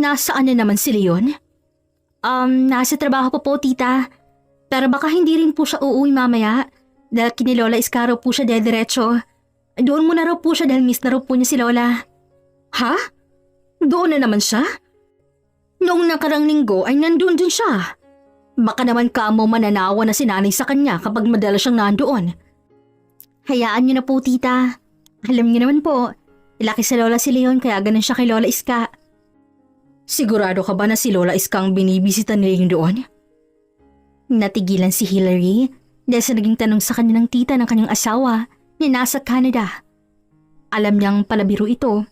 Nasaan na naman si Leon? Nasa trabaho pa po, tita. Pero baka hindi rin po siya uuwi mamaya. Dahil kini Lola Iska raw po siya diretso. Doon muna raw po siya dahil miss na raw po niya si Lola. Ha? Doon na naman siya? Noong nakarang linggo ay nandun din siya. Baka naman kamo mananawa na si nanay sa kanya kapag madala siyang nandoon. Hayaan niyo na po, tita. Alam niyo naman po, laki sa Lola si Leon kaya ganun siya kay Lola Iska. Sigurado ka ba na si Lola Iska ang binibisita ni Leon doon? Natigilan si Hillary dahil sa naging tanong sa kanya ng tita ng kanyang asawa na nasa Canada. Alam niyang palabiro ito,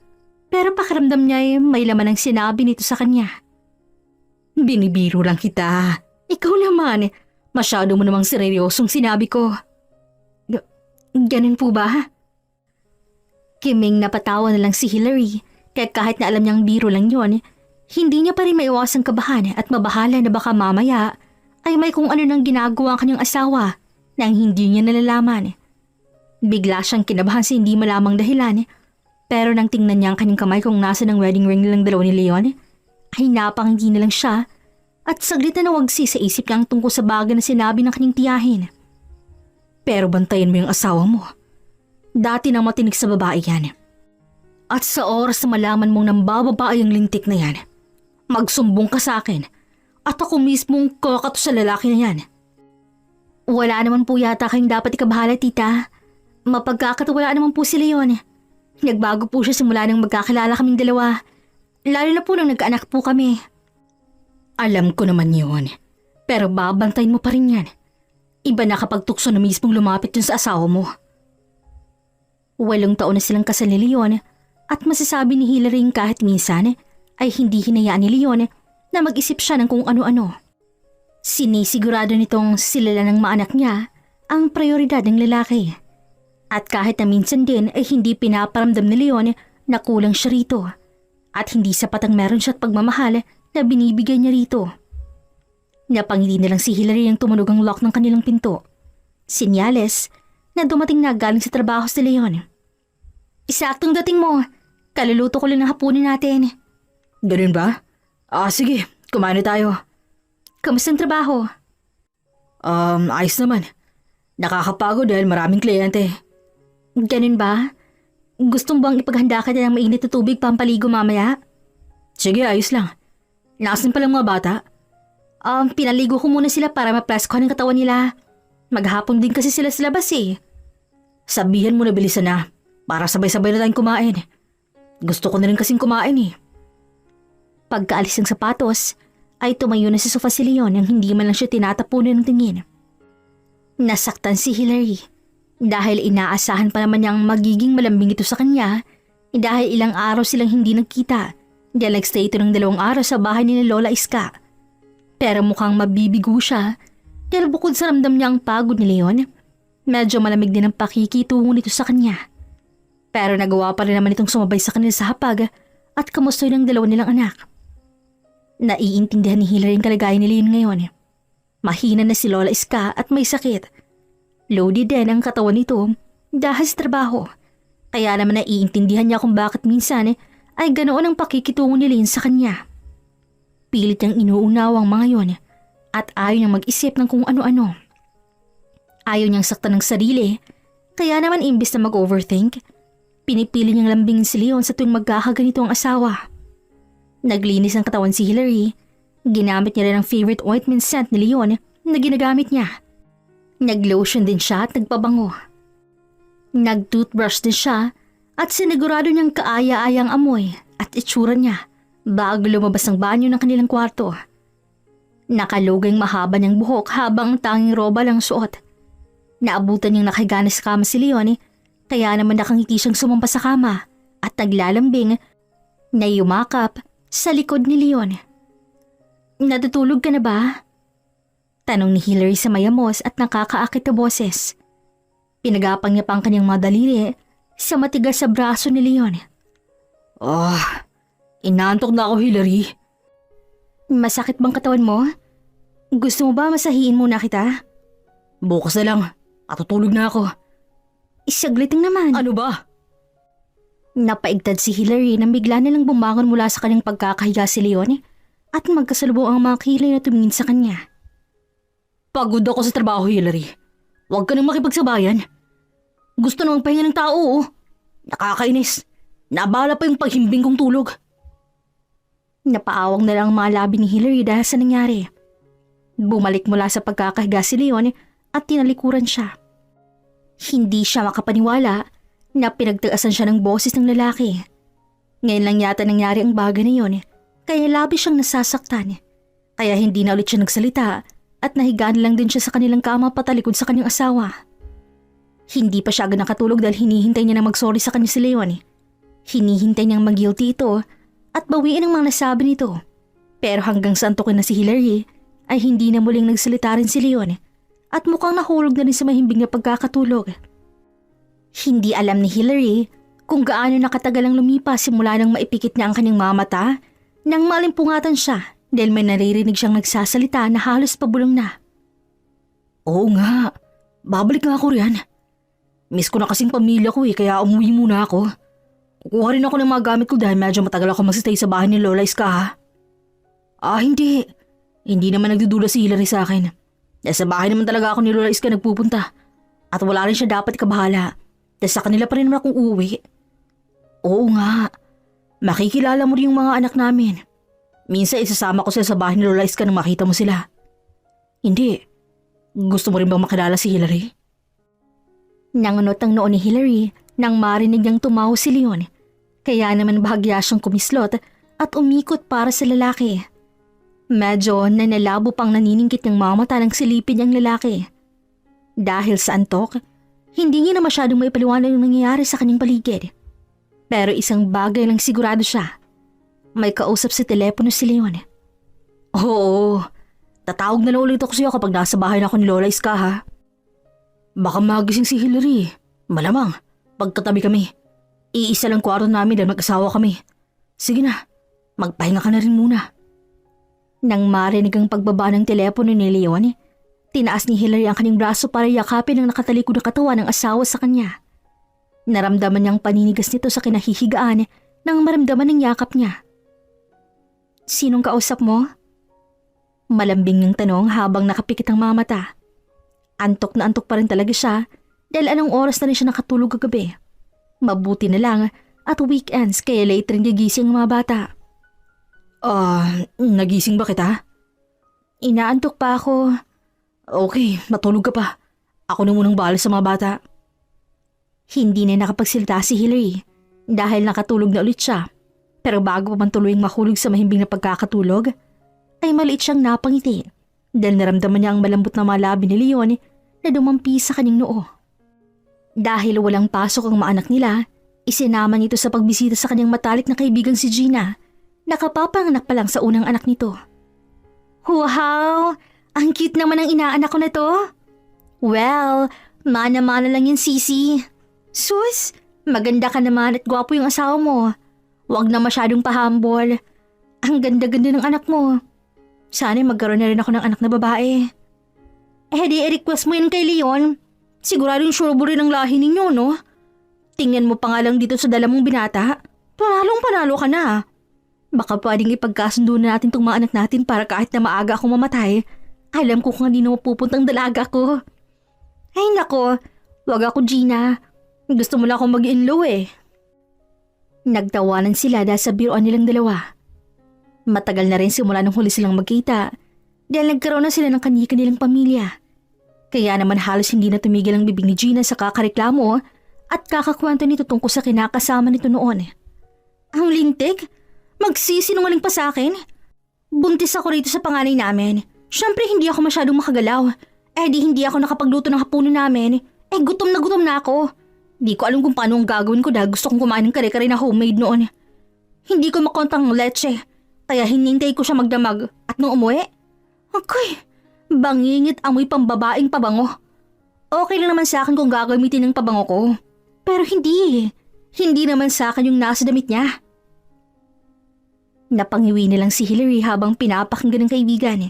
pero pakiramdam niya ay may laman ang sinabi nito sa kanya. Binibiro lang kita. Ikaw naman, masyado mo namang seryosong sinabi ko. Ganun po ba? Kiming napatawa na lang si Hillary, kaya kahit na alam niyang biro lang yon, hindi niya pa rin maiwasang kabahan at mabahala na baka mamaya ay may kung ano nang ginagawa ang kanyang asawa nang hindi niya nalalaman. Bigla siyang kinabahan sa hindi malamang dahilan, pero nang tingnan niya ang kanyang kamay kung nasa ng wedding ring nilang dalawa ni Leon, ay napangiti na lang siya at saglit na nawagsi sa isip niya ang tungkol sa bagay na sinabi ng kanyang tiyahin. Pero bantayan mo yung asawa mo. Dati nang matinig sa babae yan. At sa oras na malaman mong nambababae ang lintik na yan, magsumbong ka sa akin at ako mismong kakato sa lalaki na yan. Wala naman po yata kayong dapat ikabahala, tita. Mapagkakatiwalaan naman po si Leon. Nagbago po siya simula nang magkakilala kaming dalawa. Lalo na po nang nagkaanak po kami. Alam ko naman yun. Pero babantayin mo pa rin yan. Iba na kapag tukso na mismong lumapit dun sa asawa mo. 8 taon na silang kasal ni Leon at masasabi ni Hillary kahit minsan ay hindi hinayaan ni Leon na mag-isip siya ng kung ano-ano. Sinisigurado nitong sila ng mga anak niya ang prioridad ng lalaki. At kahit na minsan din ay hindi pinaparamdam ni Leon na kulang siya rito at hindi sapat ang meron siya at pagmamahal na binibigay niya rito. Napangiti na lang si Hillary ang tumunog ang lock ng kanilang pinto. Sinyales na dumating na galing sa trabaho si Leon. Isaktong dating mo. Kaluluto ko lang ng hapunin natin. Ganun ba? Sige. Kumain na tayo. Kamusta ang trabaho? Ayos naman. Nakakapagod dahil maraming kliyente. Ganun ba? Gustong bang ipaghanda ka na ng mainit na tubig pampaligo mamaya? Sige, ayos lang. Nasaan palang mga bata? Pinaligo ko muna sila para ma-plaskohan ang katawan nila. Maghapon din kasi sila sa labas eh. Sabihan mo na bilisan na para sabay-sabay na tayong kumain. Gusto ko na rin kasing kumain eh. Pagkaalis ng sapatos, ay tumayo na sa sofa si Leon nang hindi man lang siya tinatapunan ng tingin. Nasaktan si Hillary dahil inaasahan pa naman niyang magiging malambing ito sa kanya dahil ilang araw silang hindi nagkita dahil nagstay ito ng 2 araw sa bahay ni Lola Iska. Pero mukhang mabibigo siya dahil bukod sa ramdam niya ang pagod ni Leon, medyo malamig din ang pakikitungo nito sa kanya. Pero nagawa pa rin naman itong sumabay sa kanila sa hapag at kamustoy ng 2 nilang anak. Naiintindihan ni Hillary ang kalagayan ni Leon ngayon. Mahina na si Lola Iska at may sakit. Loaded din ang katawan nito dahil sa trabaho. Kaya naman naiintindihan niya kung bakit minsan ay ganoon ang pakikitungo ni Leon sa kanya. Pilit niyang inuunaw ang mga yon at ayaw niyang mag-isip ng kung ano-ano. Ayaw niyang saktan ng sarili, kaya naman imbis na mag-overthink, pinipili niyang lambingin si Leon sa tuwing magkakaganito ang asawa. Naglinis ng katawan si Hillary. Ginamit niya rin ang favorite ointment scent ni Leon na ginagamit niya. Naglotion din siya at nagpabango. Nagtoothbrush din siya at sinigurado niyang kaaya-ayang amoy at itsura niya bago lumabas ng banyo ng kanilang kwarto. Nakaluging mahaba niyang buhok habang tanging roba lang suot. Naabutan niyang nakahiga na sa kama si Leon kaya naman nakangiti siyang sumampa sa kama at naglalambing na yumakap sa likod ni Leon. Natutulog ka na ba? Tanong ni Hillary sa mayamos at nakakaakit na boses. Pinagapang niya pa ang kanyang mga daliri sa matigas sa braso ni Leon. Inaantok na ako, Hillary. Masakit bang katawan mo? Gusto mo ba masahiin muna kita? Bukas na lang. Matutulog na ako. Isaglit lang naman. Ano ba? Napaigtad si Hillary nang bigla nilang bumangon mula sa kanyang pagkakahiga si Leon at magkasalubong ang mga kilay na tumingin sa kanya. Pagod ako sa trabaho, Hillary. Huwag ka nang makipagsabayan. Gusto na magpahinga ng tao, oh. Nakakainis. Nabala pa yung paghimbing kong tulog. Napaawang na lang ang mga labi ni Hillary dahil sa nangyari. Bumalik mula sa pagkakahiga si Leon at tinalikuran siya. Hindi siya makapaniwala na pinagtaasan siya ng boses ng lalaki. Ngayon lang yata nangyari ang bagay na yun, kaya labis siyang nasasaktan. Kaya hindi na ulit siya nagsalita at nahigaan lang din siya sa kanilang kama patalikod sa kanyang asawa. Hindi pa siya agad nakatulog dahil hinihintay niya na mag-sorry sa kanya si Leon. Hinihintay niyang mag-guilty ito at bawiin ang mga nasabi nito. Pero hanggang sa antukin na si Hillary ay hindi na muling nagsalita rin si Leon at mukhang nahulog na rin sa mahimbing na pagkakatulog. Hindi alam ni Hillary kung gaano nakatagal ang lumipas simula nang maipikit niya ang kanyang mga mata nang malimpungatan siya dahil may naririnig siyang nagsasalita na halos pabulong na. Oo nga, babalik nga ako riyan. Miss ko na kasing pamilya ko kaya umuwi muna ako. Kukuha rin ako ng mga gamit ko dahil medyo matagal ako magsistay sa bahay ni Lola Iska ha. Hindi. Hindi naman nagdudula si Hillary sa akin. Dahil sa bahay naman talaga ako ni Lola Iska nagpupunta. At wala rin siya dapat ikabahala. Dahil sa kanila pa rin naman akong uuwi. Oo nga. Makikilala mo rin yung mga anak namin. Minsan isasama ko sila sa bahay ni Lola Iska nang makita mo sila. Hindi. Gusto mo rin bang makilala si Hillary? Nangunot ang noo ni Hillary nang marinig niyang tumawa si Leon. Kaya naman bahagya siyang kumislot at umikot para sa lalaki. Medyo nanalabo pang naniningkit ng mga mata nang silipin niyang lalaki. Dahil sa antok, hindi niya na masyadong maipaliwanag ang nangyayari sa kanyang paligid. Pero isang bagay lang sigurado siya. May kausap sa telepono si Leon. Oo, tatawag na lang ulit ako sa'yo kapag nasa bahay na ako ni Lola Iska ha. Baka magising si Hillary. Malamang, pagkatabi kami. Iisa lang kwarto namin dahil mag-asawa kami. Sige na, magpahinga ka na rin muna. Nang marinig ang pagbaba ng telepono ni Leon, tinaas ni Hillary ang kanyang braso para yakapin ang nakatalikod na katawan ng asawa sa kanya. Naramdaman niyang paninigas nito sa kinahihigaan nang maramdaman ng yakap niya. Sinong kausap mo? Malambing niyang tanong habang nakapikit ang mga mata. Antok na antok pa rin talaga siya dahil anong oras na rin siya nakatulog kagabi. Mabuti na lang at weekends kaya late rin gigising ang mga bata. Nagising ba kita? Inaantok pa ako. Okay, matulog ka pa. Ako na munang bahala sa mga bata. Hindi na nakapagsalita si Hillary dahil nakatulog na ulit siya. Pero bago pa man tuluyang mahulog sa mahimbing na pagkakatulog, ay maliit siyang napangiti dahil naramdaman niya ang malambot na mga labi ni Leon na dumampi sa kanyang noo. Dahil walang pasok ang mga anak nila, isinama nito sa pagbisita sa kanyang matalik na kaibigan si Gina. Nakapapanganak pa lang sa unang anak nito. Wow! Ang cute naman ang inaanak ko na to. Well, mana-mana lang yun, Sisi. Sus, maganda ka naman at gwapo yung asawa mo. Huwag na masyadong pahambol. Ang ganda-ganda ng anak mo. Sana magkaroon na rin ako ng anak na babae. Di i-request mo yan kay Leon. Siguradong sure rin ang lahi ninyo, no? Tingnan mo pa nga lang dito sa dala mong binata. Panalong-panalo ka na. Baka pwedeng ipagkasundo na natin tong mga anak natin para kahit na maaga akong mamatay, alam ko kung hindi na mapupuntang dalaga ko. Ay nako, wag ako Gina. Gusto mo lang akong mag-inlaw eh. Nagtawanan sila dahil sa biruan nilang dalawa. Matagal na rin simula nung huli silang magkita dahil nagkaroon na sila ng kanilang pamilya. Kaya naman halos hindi na tumigil ang bibig ni Gina sa kakareklamo at kakakwento nito tungkol sa kinakasama nito noon. Ang lintik? Magsisinungaling pa sa akin? Buntis ako rito sa panganay namin. Siyempre hindi ako masyadong makagalaw. Di hindi ako nakapagluto ng hapunan namin. Gutom na ako. Di ko alam kung paano ang gagawin ko dahil gusto kong kumain ng kare-kare na homemade noon. Hindi ko makontang leche. Kaya hinintay ko siya magdamag at nung umuwi, ako'y bangingit amoy pambabaing pabango. Okay lang naman sa akin kung gagamitin ng pabango ko. Pero hindi. Hindi naman sa akin yung nasa damit niya. Napangiwi na lang si Hillary habang pinapakinggan ng kaibigan.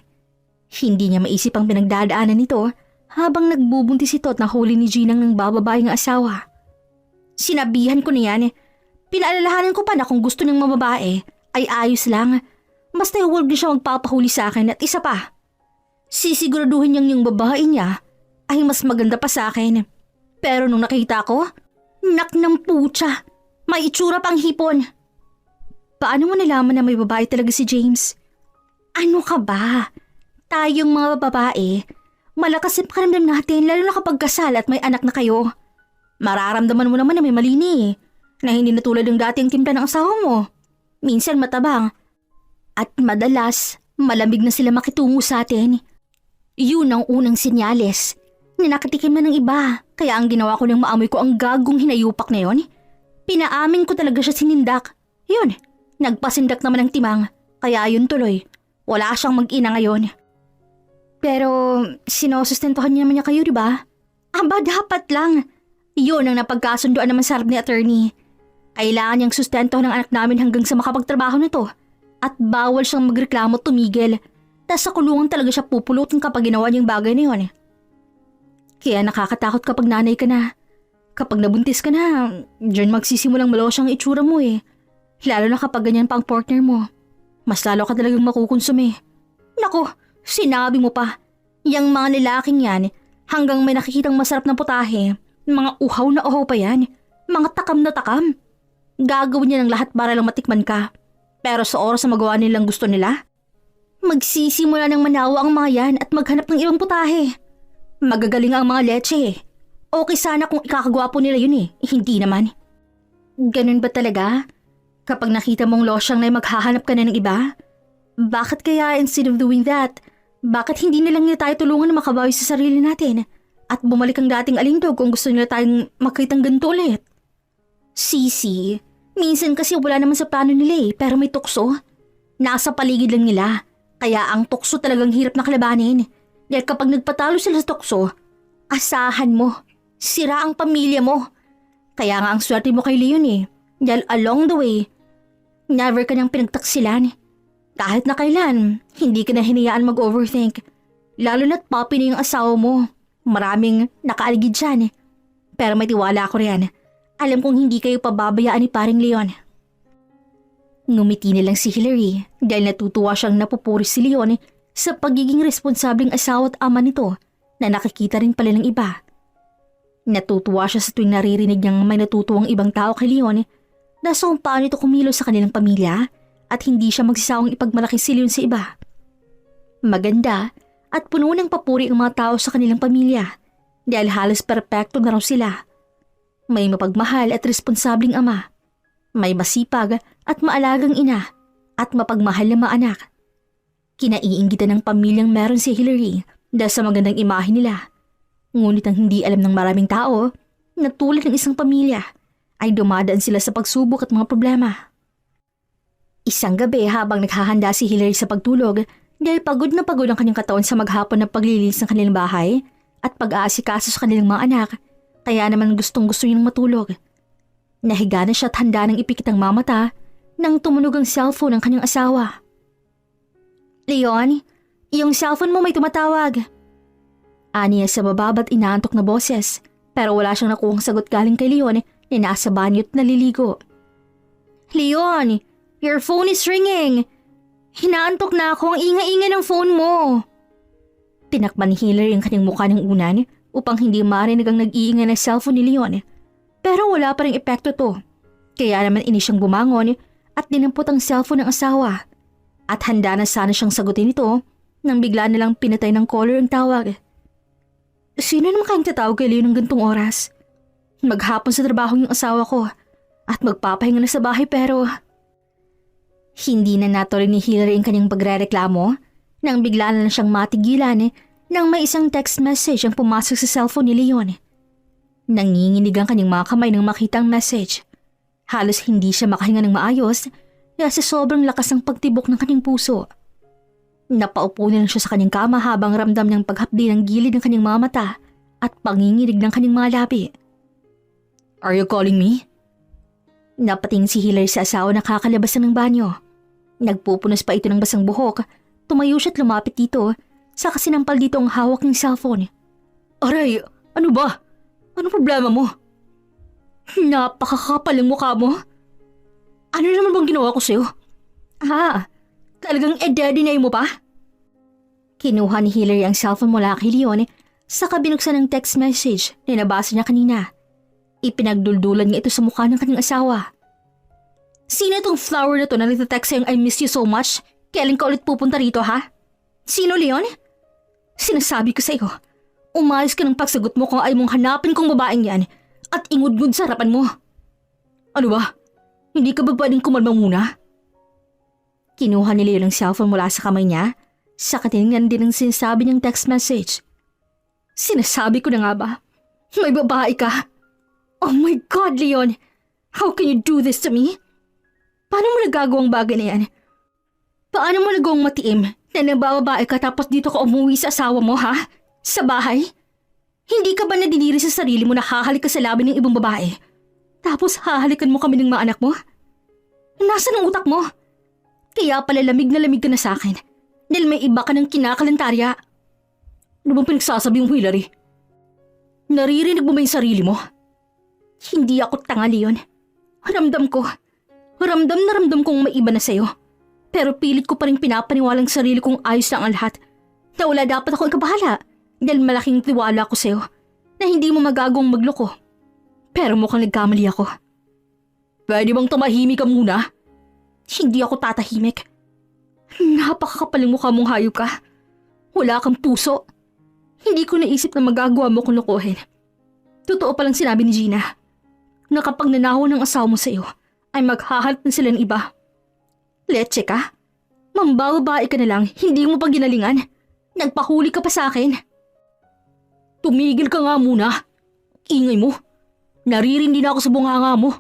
Hindi niya maisip ang pinagdadaanan nito habang nagbubuntis ito at nahuli ni Ginang ng bababaeng asawa. Sinabihan ko na yan, Pinaalalahanan ko pa na kung gusto niyang mababae ay ayos lang. Basta huwag niya siya magpapahuli sa akin at isa pa. Sisiguraduhin niyang yung babae niya ay mas maganda pa sa akin. Pero nung nakita ko, nak ng putya, may itsura pang hipon. Paano mo nalaman na may babae talaga si James? Ano ka ba? Tayong mga babae, malakas ang pakiramdam natin lalo na kapag kasal at may anak na kayo. Mararamdaman mo naman na may mali na hindi na tulad ng dating timpla ng asawa mo. Minsan matabang at madalas malamig na sila makitungo sa atin. Yun ang unang senyales na nakatikim na ng iba. Kaya ang ginawa ko nang maamoy ko ang gagong hinayupak na yon, pinaamin ko talaga siya sinindak. Yun, nagpasindak naman ng timang. Kaya yun tuloy, wala siyang mag-ina ngayon. Pero sinusustentuhan niya naman niya kayo, di ba? Aba, dapat lang. Yun ang napagkasunduan naman sa harap ni attorney. Kailangan niyang sustentuhan ng anak namin hanggang sa makapagtrabaho na to. At bawal siyang magreklamo tumigil. Tas sa kulungan talaga siya pupulutin kapag ginawa niyang bagay na yun. Kaya nakakatakot kapag nanay ka na. Kapag nabuntis ka na, dyan magsisimulang malos ang itsura mo eh. Lalo na kapag ganyan pa ang partner mo. Mas lalo ka talagang makukonsume. Naku, sinabi mo pa. Yang mga lalaking yan, hanggang may nakikitang masarap na putahe, mga uhaw na uhaw pa yan. Mga takam na takam. Gagawin niya ng lahat para lang matikman ka. Pero sa oras na magawa nilang gusto nila, magsisimula ng manawa ang mga yan at maghanap ng ibang putahe. Magagaling ang mga leche. Okay sana kung ikakagwapo nila yun eh. Hindi naman. Ganun ba talaga? Kapag nakita mong losyang na maghahanap ka na ng iba? Bakit kaya instead of doing that, bakit hindi nilang nila tayo tulungan na makabawi sa sarili natin? At bumalik ang dating alindog kung gusto nila tayong makitang ganito ulit? Sisi, minsan kasi wala naman sa plano nila eh, pero may tukso. Nasa paligid lang nila, kaya ang tukso talagang hirap na kalabanin. Dahil kapag nagpatalo sila sa tukso, asahan mo, sira ang pamilya mo. Kaya nga ang swerte mo kay Leon eh, dahil along the way, never ka niyang pinagtaksilan. Kahit na kailan, hindi ka na hinayaan mag-overthink. Lalo na't papi na yung asawa mo. Maraming nakaaligid dyan. Pero may tiwala ako riyan. Alam kong hindi kayo pababayaan ni paring Leon. Ngumiti na lang si Hillary dahil natutuwa siyang napupuri si Leon sa pagiging responsableng asawa at ama nito na nakikita rin pala ng iba. Natutuwa siya sa tuwing naririnig niyang may natutuwang ibang tao kay Leon na kung paano ito kumilos sa kanilang pamilya at hindi siya magsasawang ipagmalaki si Leon sa iba. Maganda at puno ng papuri ang mga tao sa kanilang pamilya dahil halos perpekto na raw sila. May mapagmahal at responsabling ama, may masipag at maalagang ina at mapagmahal na mga anak. Kinaiinggitan ng pamilyang meron si Hillary dahil sa magandang imahe nila. Ngunit ang hindi alam ng maraming tao na tulad ng isang pamilya ay dumadaan sila sa pagsubok at mga problema. Isang gabi habang naghahanda si Hillary sa pagtulog dahil pagod na pagod ang kanyang katawan sa maghapon na paglilinis ng kanilang bahay at pag-aasikaso sa kanilang mga anak, kaya naman gustong-gusto niyang matulog. Nahiga na siya at handa ng ipikit ang mamata nang tumunog ang cellphone ng kanyang asawa. Leon, yung cellphone mo may tumatawag. Aniya sa bababa't inaantok na boses, pero wala siyang nakuhang sagot galing kay Leon na nasa banyo't naliligo. Leon, your phone is ringing. Hinaantok na ako, ang ingay-ingay ng phone mo. Tinakpan ni Hillary ang kanyang mukha ng unan upang hindi marinig ang nag-iingay ng cellphone ni Leon. Pero wala pa ring epekto to. Kaya naman inis siyang bumangon at dinampot ang cellphone ng asawa. At handa na sana siyang sagutin ito nang bigla nilang pinatay ng caller ang tawag. Sino naman kayang tatawag kay Leon ng gantong oras? Maghapon sa trabaho yung asawa ko at magpapahinga na sa bahay pero... Hindi na natuloy ni Hillary ang kanyang pagrereklamo nang bigla na lang siyang matigilan nang may isang text message ang pumasok sa cellphone ni Leon. Nanginginig ang kanyang mga kamay nang makita ang message. Halos hindi siya makahinga ng maayos dahil sa sobrang lakas ng pagtibok ng kanyang puso. Napaupo na lang siya sa kanyang kama habang ramdam ng paghapdi ng gilid ng kanyang mga mata at panginginig ng kanyang mga labi. Are you calling me? Napatingin si Hillary sa asawa na kakalabas ng banyo. Nagpupunas pa ito ng basang buhok. Tumayo siya at lumapit dito. Saka sinampal dito ang hawak ng cellphone. Aray, ano ba? Ano problema mo? Napakakapal ang mukha mo. Ano naman bang ginawa ko sa'yo? Talagang edad-dinay mo pa? Kinuha ni Hillary ang cellphone mula kay Leon saka binuksan ng text message na nabasa niya kanina. Ipinagduldulan niya ito sa mukha ng kanyang asawa. Sino itong flower na to na nagtatext sa'yong I miss you so much? Kailan ka ulit pupunta rito, ha? Sino, Leon? Sinasabi ko sa'yo, umayos ka ng pagsagot mo kung ay mong hanapin kong babaeng yan at ingud-ngud sa harapan mo. Ano ba? Hindi ka ba pwedeng kumalma muna? Kinuha ni Leon ang cellphone mula sa kamay niya, saka tinignan din ang sinasabi niyang text message. Sinasabi ko na nga ba? May babae ka? Oh my God, Leon! How can you do this to me? Paano mo nagagawang bagay na yan? Paano mo nagawang matiim na nabababae ka tapos dito ka umuwi sa asawa mo, ha? Sa bahay? Hindi ka ba nadidiri sa sarili mo na hahalik ka sa labi ng ibang babae? Tapos hahalikan mo kami ng mga anak mo? Nasaan ang utak mo? Kaya pala lamig na lamig ka na sa akin dahil may iba ka ng kinakalantarya. Ano bang pinagsasabi yung Hillary? Naririnig mo ba yung sarili mo? Hindi ako tanga, Leon. Ramdam na ramdam kong may iba na sa'yo. Pero pilit ko pa rin pinapaniwalang sarili kong ayos lang ang lahat. Na wala dapat ako ikabahala dahil malaking tiwala ko sa'yo na hindi mo magagawang magloko. Pero mukhang nagkamali ako. Pwede bang tumahimik ka muna? Hindi ako tatahimik. Napakakapal ng mukha mong hayop ka. Wala kang puso. Hindi ko naisip na magagawa mo kung lokohin. Totoo palang sinabi ni Gina na kapag nanahaw ng asawa mo sa'yo, ay maghahanap na sila ng iba. Leche ka? Mambababae ka na lang, hindi mo pa ginalingan. Nagpahuli ka pa sa akin. Tumigil ka nga muna. Ingay mo. Naririndi na ako sa bunganga mo.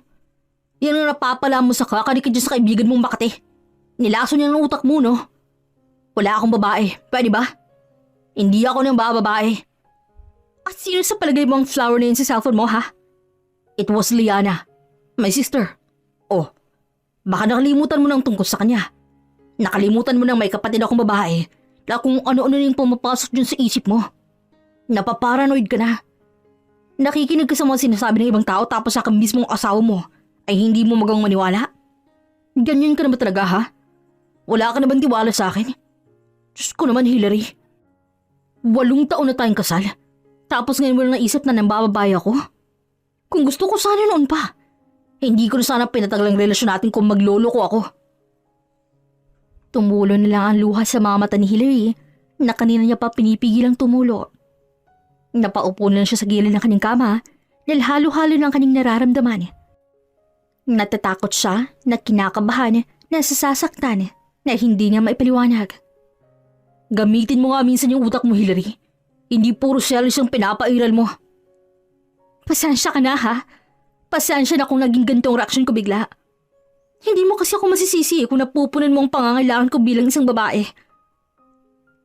Yan ang napapala mo sa kakanikid dyan sa kaibigan mong Makati. Nilaso niya ng utak mo, no? Wala akong babae, pwede ba? Hindi ako ng bababae. At sino sa palagay mo ang flower na yun sa cellphone mo, ha? It was Liana, my sister. Oh, baka nakalimutan mo ng tungkol sa kanya. Nakalimutan mo nang may kapatid akong babae na kung ano-ano na yung pumapasok dyan sa isip mo. Napaparanoid ka na. Nakikinig ka sa mga sinasabi ng ibang tao tapos sa mismong asawa mo ay hindi mo magawang maniwala. Ganyan ka na ba talaga, ha? Wala ka na bang tiwala sa akin? Diyos ko naman, Hillary. 8 taon na tayong kasal. Tapos ngayon mo lang naisip na nambababae ako? Kung gusto ko sana noon pa. Hindi ko na sana pinatagal ang relasyon natin kung maglolo ko ako. Tumulo na lang ang luha sa mga mata ni Hillary na kanina niya pa pinipigil ang tumulo. Napaupo na lang siya sa gilid ng kanyang kama dahil halo-halo ng kanyang nararamdaman. Natatakot siya na kinakabahan na sasaktan na hindi niya maipaliwanag. Gamitin mo nga minsan yung utak mo, Hillary. Hindi puro selos yung pinapairal mo. Pasensya ka na, ha? Pasensya na kung naging ganitong reaksyon ko bigla. Hindi mo kasi ako masisisi kung napupunan mo ang pangangailangan ko bilang isang babae.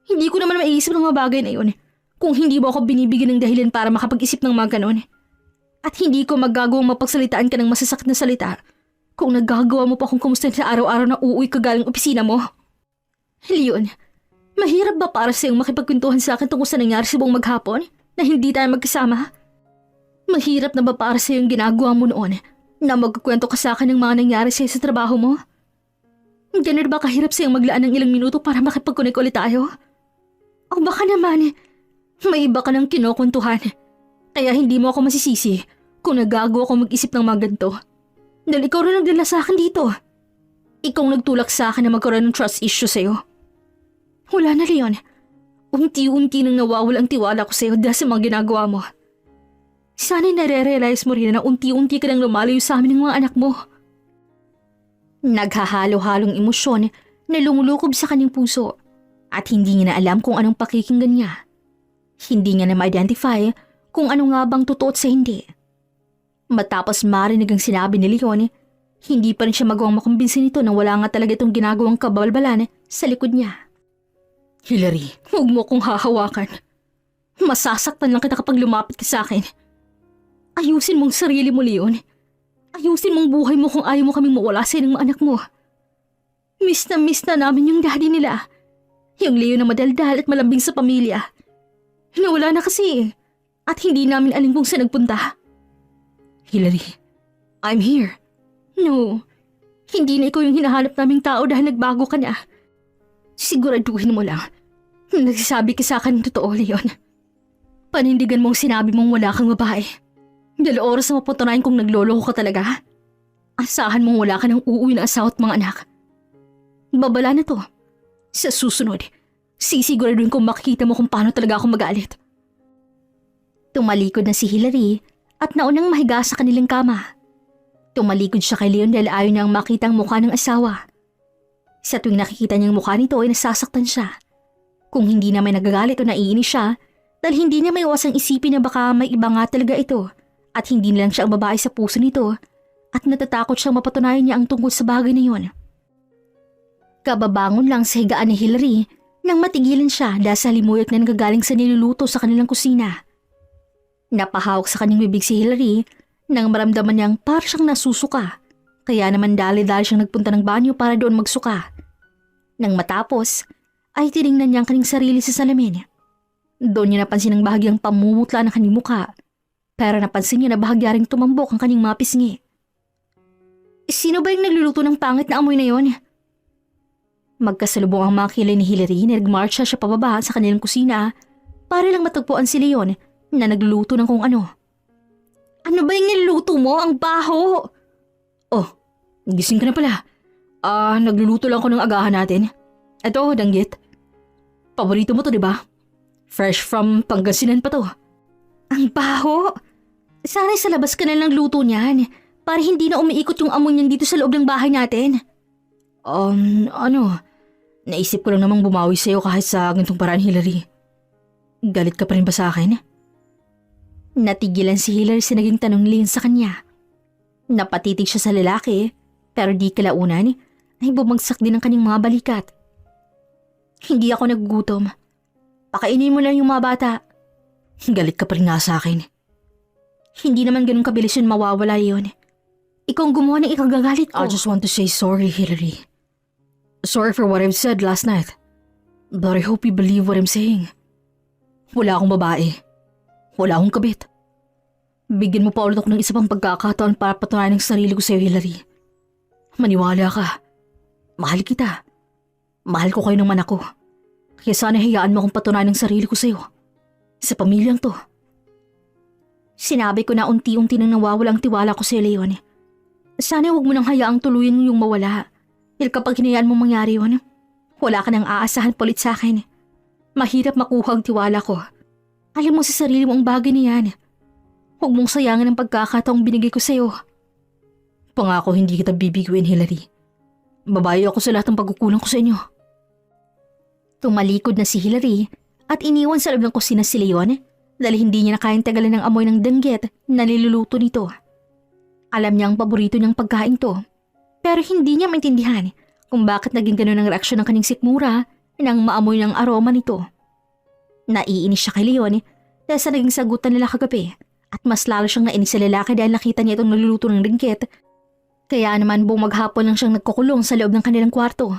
Hindi ko naman maiisip ng mga bagay na yun kung hindi mo ako binibigyan ng dahilan para makapag-isip ng mga ganon. At hindi ko magagawang mapagsalitaan ka ng masasakit na salita kung nagagawa mo pa kung kumusta sa araw-araw na uuwi ka galing opisina mo. Leon, mahirap ba para sa'yong makipagkwentuhan sa akin tungkol sa nangyari sa buong maghapon na hindi tayo magkasama? Mahirap na ba para sa'yo yung ginagawa mo noon na magkukwento ka sa akin ng mga nangyari sa'yo sa trabaho mo? Ganun ba kahirap sa'yong maglaan ng ilang minuto para makipag-connect ulit tayo? O baka naman, may iba ka ng kinukwentuhan. Kaya hindi mo ako masisisi kung nagagawa ko mag-isip ng mga ganito. Dahil ikaw rin nagdala sa akin dito. Ikaw nagtulak sa akin na magkaroon ng trust issue sa'yo. Wala na, Leon. Unti-unti nang nawawala ang tiwala ko sa'yo dahil sa mga ginagawa mo. Sana'y nare-realize mo rin na unti-unti ka nang lumalayo sa amin ng mga anak mo. Naghahalo-halong emosyon na lumulukob sa kanyang puso at hindi niya na alam kung anong pakikinggan niya. Hindi niya na ma-identify kung ano nga bang totoo at sa hindi. Matapos marinig ang sinabi ni Leon, hindi pa rin siya magawang makumbinsin nito na wala nga talaga itong ginagawang kabalbalan sa likod niya. Hillary, huwag mo kong hahawakan. Masasaktan lang kita kapag lumapit ka sa akin. Ayusin mong sarili mo, Leon. Ayusin mong buhay mo kung ayaw mo kaming mawala sa ng mga anak mo. Miss na namin yung daddy nila. Yung Leo na madaldal at malambing sa pamilya. Nawala na kasi at hindi namin alam kung saan nagpunta. Hillary, I'm here. No, Hindi na ikaw yung hinahanap naming tao dahil nagbago ka na. Siguraduhin mo lang na nagsasabi ka sa akin ng totoo, Leon. Panindigan mong sinabi mong wala kang babae. Dahil oras na mapatunayan kung nagloloko ka talaga. Asahan mong wala ka ng uuwi na asawa at mga anak. Babala na to. Sa susunod, sisiguraduhin kong makikita mo kung paano talaga ako magalit. Tumalikod na si Hilary at naunang mahiga sa kanilang kama. Tumalikod siya kay Leon dahil ayaw niyang makita ang mukha ng asawa. Sa tuwing nakikita niyang mukha nito ay nasasaktan siya. Kung hindi na may nagagalit o naiinis siya dahil hindi niya may iwasang isipin na baka may iba nga talaga ito at hindi na lang siya ang babae sa puso nito at natatakot siyang mapatunayan niya ang tungkol sa bagay na yun. Kababangon lang sa higaan ni Hilary nang matigilan siya dahil sa limuyak na nagagaling sa niluluto sa kanilang kusina. Napahawak sa kanyang bibig si Hilary nang maramdaman niyang parang siyang nasusuka. Kaya naman dali-dali siyang nagpunta ng banyo para doon magsuka. Nang matapos, ay tiningnan niya ang kanyang sarili sa salamin. Doon niya napansin ang bahagyang pamumutla ng kanyang mukha. Pero napansin niya na bahagya ring tumambok ang kanyang mga pisngi. Sino ba yung nagluluto ng pangit na amoy na yon? Magkasalubong ang mga kilay ni Hilary na nagmarcha siya pababa sa kanilang kusina para lang matagpuan si Leon na nagluluto ng kung ano. Ano ba yung niluluto mo? Ang baho! Oh, gising ka na pala. Nagluluto lang ako ng agahan natin. Ito, danggit. Paborito mo to, di ba? Fresh from Pangasinan pa to. Ang baho! Sana'y sa labas ka na lang luto niyan para hindi na umiikot yung amoy niyan dito sa loob ng bahay natin. Naisip ko lang namang bumawi sa'yo kahit sa ganitong paraan, Hilary. Galit ka pa rin ba sa akin? Natigilan si Hilary sa naging tanong ni Leon sa kanya. Napatitig siya sa lalaki pero di kalaunan ay bumagsak din ang kanyang mga balikat. Hindi ako nagugutom. Pakainin mo lang yung mga bata. Galit ka pa rin nga sa akin. Hindi naman ganun kabilis yun mawawala yun. Ikaw ang gumawa ng ikagagalit ko. I just want to say sorry, Hilary. Sorry for what I've said last night. But I hope you believe what I'm saying. Wala akong babae. Wala akong kabit. Bigyan mo pa ulit ako ng isa pang pagkakataon para patunayan ang sarili ko sa'yo, Hilary. Maniwala ka. Mahal kita. Mahal ko kayo ng anak ko. Kaya sana hayaan mo akong patunayan ang sarili ko sa'yo. Sa pamilyang to. Sinabi ko na unti-unti nang nawawala ang tiwala ko sa'yo, Leon. Sana huwag mo nang hayaang tuluyan yung mawala. Dahil kapag hinayaan mo mangyari yun, wala ka nang aasahan palit sa akin. Mahirap makuha ang tiwala ko. Alam mo sa sarili mo ang bagay na yan. Huwag mong sayangin ang pagkakataong binigay ko sa'yo. Pangako hindi kita bibiguin, Hilary. Babae ako sa lahat ng pagkukulang ko sa inyo. Tumalikod na si Hilary at iniwan sa loob ng kusina si Leon dahil hindi niya na kayang tagalan ng amoy ng danggit na niluluto nito. Alam niya ang paborito niyang pagkain to pero hindi niya maintindihan kung bakit naging ganun ang reaksyon ng kanyang sikmura nang maamoy ng aroma nito. Naiinis siya kay Leon dahil sa naging sagutan nila kagabi. At mas lalo siyang nainis sa lalaki dahil nakita niya itong nagluluto ng ringgit. Kaya naman buong maghapon lang siyang nagkukulong sa loob ng kanilang kwarto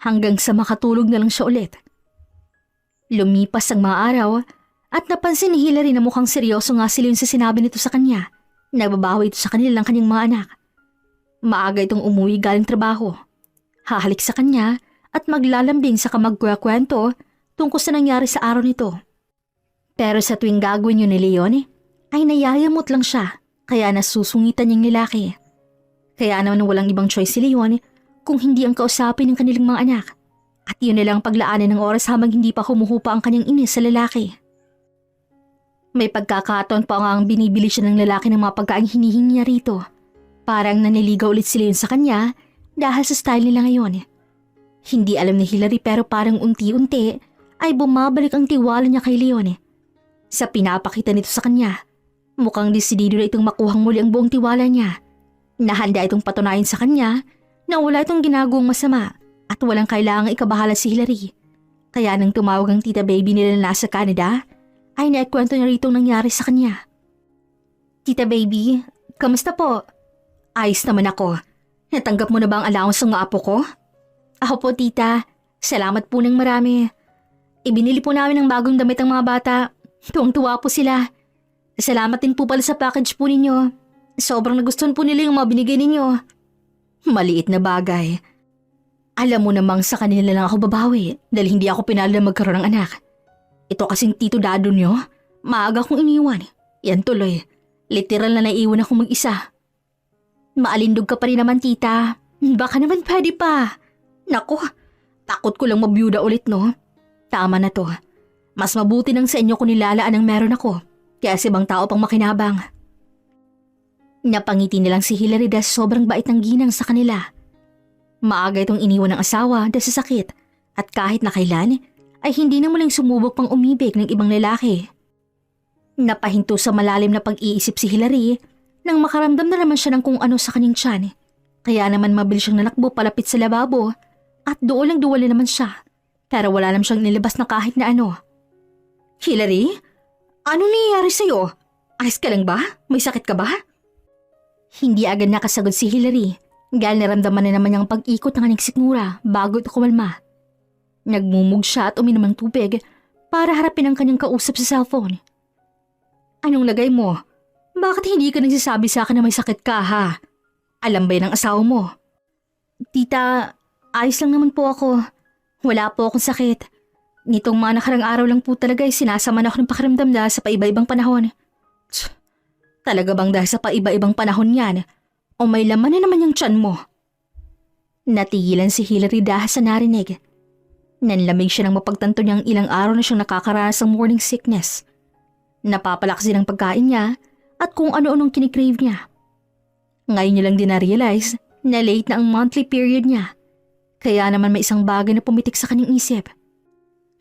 hanggang sa makatulog na lang siya ulit. Lumipas ang mga araw at napansin ni Hilary na mukhang seryoso nga sila sa sinabi nito sa kanya. Nagbabaho ito sa kanila ng kanyang mga anak. Maaga itong umuwi galing trabaho. Hahalik sa kanya at maglalambing sa magkwakwento tungkol sa nangyari sa araw nito. Pero sa tuwing gagawin yun ni Leon, ay nayayamot lang siya kaya nasusungitan niyang lalaki. Kaya naman walang ibang choice si Leon kung hindi ang kausapin ng kanilang mga anak. At yun na lang paglaanan ng oras habang hindi pa humuhupa ang kanyang inis sa lalaki. May pagkakataon pa nga ang binibili siya ng lalaki ng mga pagkaing hinihingi niya rito. Parang naniligaw ulit si Leon sa kanya dahil sa style nila ngayon. Hindi alam ni Hilary pero parang unti-unti ay bumabalik ang tiwala niya kay Leon. Sa pinapakita nito sa kanya, mukhang desidido na itong makuhang muli ang buong tiwala niya. Nahanda itong patunayan sa kanya na wala itong ginagawang masama at walang kailangang ikabahala si Hilary. Kaya nang tumawag ang tita baby nila na nasa Canada, ay naikwento niya rito nangyari sa kanya. Tita baby, kamusta po? Ayos naman ako. Natanggap mo na ba ang allowance ng mga apo ko? Ako po tita, salamat po ng marami. Ibinili po namin ng bagong damit ang mga bata. Tuwang-tuwa po sila. Salamat din po pala sa package po ninyo. Sobrang nagustuhan po nila yung mga binigay ninyo. Maliit na bagay. Alam mo namang sa kanila lang ako babawi dahil hindi ako pinalad na magkaroon ng anak. Ito kasing tito dado nyo, maaga kong iniwan. Yan tuloy, literal na naiwan akong mag-isa. Maalindog ka pa rin naman, tita. Baka naman pwede pa. Naku, takot ko lang mabiyuda ulit, no? Tama na to. Mas mabuti nang sa inyo kung nilalaan ang meron ako, kaya sa ibang tao pang makinabang. Napangiti nilang si Hilary dahil sobrang bait ng ginang sa kanila. Maaga itong iniwan ng asawa dahil sa sakit at kahit na kailan ay hindi na muling sumubok pang umibig ng ibang lalaki. Napahinto sa malalim na pag-iisip si Hilary nang makaramdam na naman siya ng kung ano sa kanyang tiyan. Kaya naman mabilis siyang nanakbo palapit sa lababo at doon lang duwali naman siya. Pero wala naman siyang nilabas na kahit na ano. Hilary? Ano nangyayari sa'yo? Ayos ka lang ba? May sakit ka ba? Hindi agad nakasagot si Hilary dahil naramdaman na naman niyang pag-ikot ng kanyang sikmura bago ito kumalma. Nagmumug siya at uminom ng tubig para harapin ang kanyang kausap sa cellphone. Anong lagay mo? Bakit hindi ka nagsasabi sa akin na may sakit ka, ha? Alam ba yan ang asawa mo? Tita, ayos lang naman po ako. Wala po akong sakit. Nitong mga nakarang araw lang po talaga ay sinasama na ako ng pakiramdam na sa paiba-ibang panahon. Talaga bang dahil sa paiba-ibang panahon yan? O may laman na naman yung tiyan mo? Natigilan si Hilary dahil sa narinig. Nanlamig siya nang mapagtanto niyang ilang araw na siyang nakakaranas ng morning sickness. Napapalakas din ang pagkain niya at kung ano-anong kinikrave niya. Ngayon niya lang din na-realize na late na ang monthly period niya. Kaya naman may isang bagay na pumitik sa kanyang isip.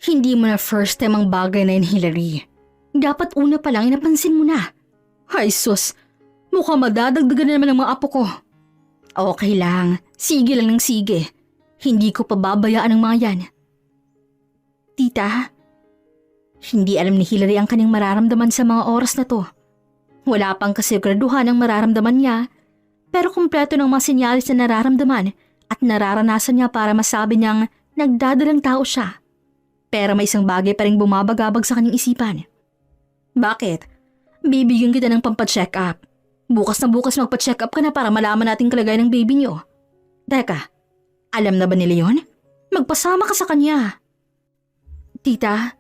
Hindi mo na first time ang bagay na yun, Hilary. Dapat una pa lang inapansin mo na. Ay sus, mukhang madadagdagan na naman ang mga apo ko. Okay lang, sige lang ng sige. Hindi ko pababayaan ang mga yan. Tita, hindi alam ni Hilary ang kanyang mararamdaman sa mga oras na to. Wala pang kasiguraduhan ang mararamdaman niya, pero kumpleto ng mga senyalis na nararamdaman at nararanasan niya para masabi niyang nagdadalang tao siya. Pero may isang bagay pa rin bumabagabag sa kanyang isipan. Bakit? Bibigyan kita ng pampacheck up. Bukas na bukas magpa-check up ka na para malaman natin kalagayan ng baby niyo. Teka, alam na ba nila yun? Magpasama ka sa kanya. Tita,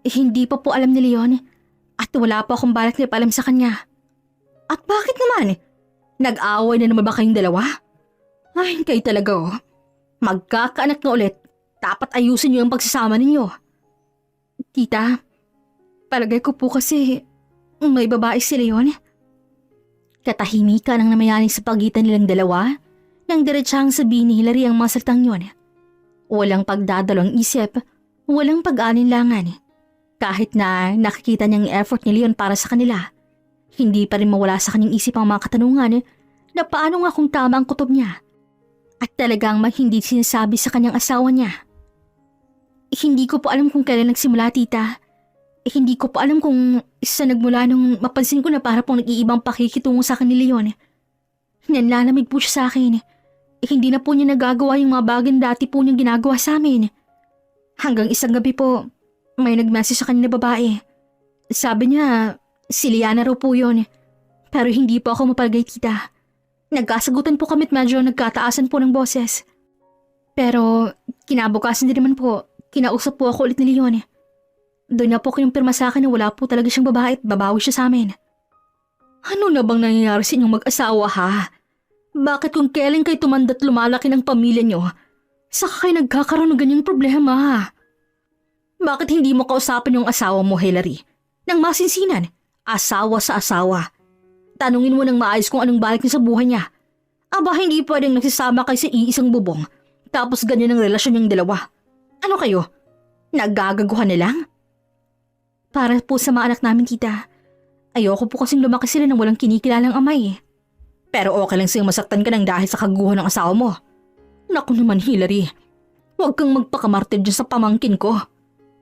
hindi pa po alam nila yun at wala pa akong balak na ipalam sa kanya. At bakit naman? Nag-away na naman ba kayong dalawa? Ay, kayo talaga oh. Magkakaanak na ulit. Dapat ayusin niyo ang pagsasama ninyo. Tita, palagay ko po kasi may babae si Leon. Katahimikan ang namayanig sa pagitan nilang dalawa nang diretsahang sabihin ni Hilary ang mga salitang yun. Walang pagdadalawang isip, walang pag-alinlangan. Kahit na nakikita niyang effort ni Leon para sa kanila, hindi pa rin mawala sa kanyang isip ang mga katanungan na paano nga kung tama ang kutob niya. At talagang hindi sinasabi sa kanyang asawa niya. Hindi ko po alam kung kailan nagsimula, tita. Hindi ko po alam kung isa nagmula nung mapansin ko na para pong nag-iibang pakikitungo sa akin ni Leon. Nanlalamig po siya sa akin. Hindi na po niya nagagawa yung mga bagay na dati po niyang ginagawa sa amin. Hanggang isang gabi po, may nag-message sa kanya na babae. Sabi niya, si Liana raw po yun. Pero hindi po ako mapalagay, tita. Nagkasagutan po kami at medyo nagkataasan po ng boses. Pero kinabukasan din naman po, kinausap po ako ulit ni Leon. Doon na po kinumpirma sa akin na wala po talaga siyang babae at babawi siya sa amin. Ano na bang nangyayari sa inyong mag-asawa, ha? Bakit kung kailan kayo tumanda't lumalaki ng pamilya niyo, saka kayo nagkakaroon ng ganyang problema, ha? Bakit hindi mo kausapin yung asawa mo, Hilary? Nang masinsinan, asawa sa asawa. Tanungin mo ng maayos kung anong balik niya sa buhay niya. Aba, hindi pwedeng nagsasama kayo sa iisang bubong, tapos ganyan ang relasyon niyong dalawa. Ano kayo? Nagagaguhan na lang? Para po sa mga anak namin, tita. Ayoko po kasing lumaki sila nang walang kinikilalang amay. Pero okay lang siyang masaktan ka ng dahil sa kaguhan ng asawa mo. Naku naman, Hilary. Huwag kang magpakamartir dyan sa pamangkin ko.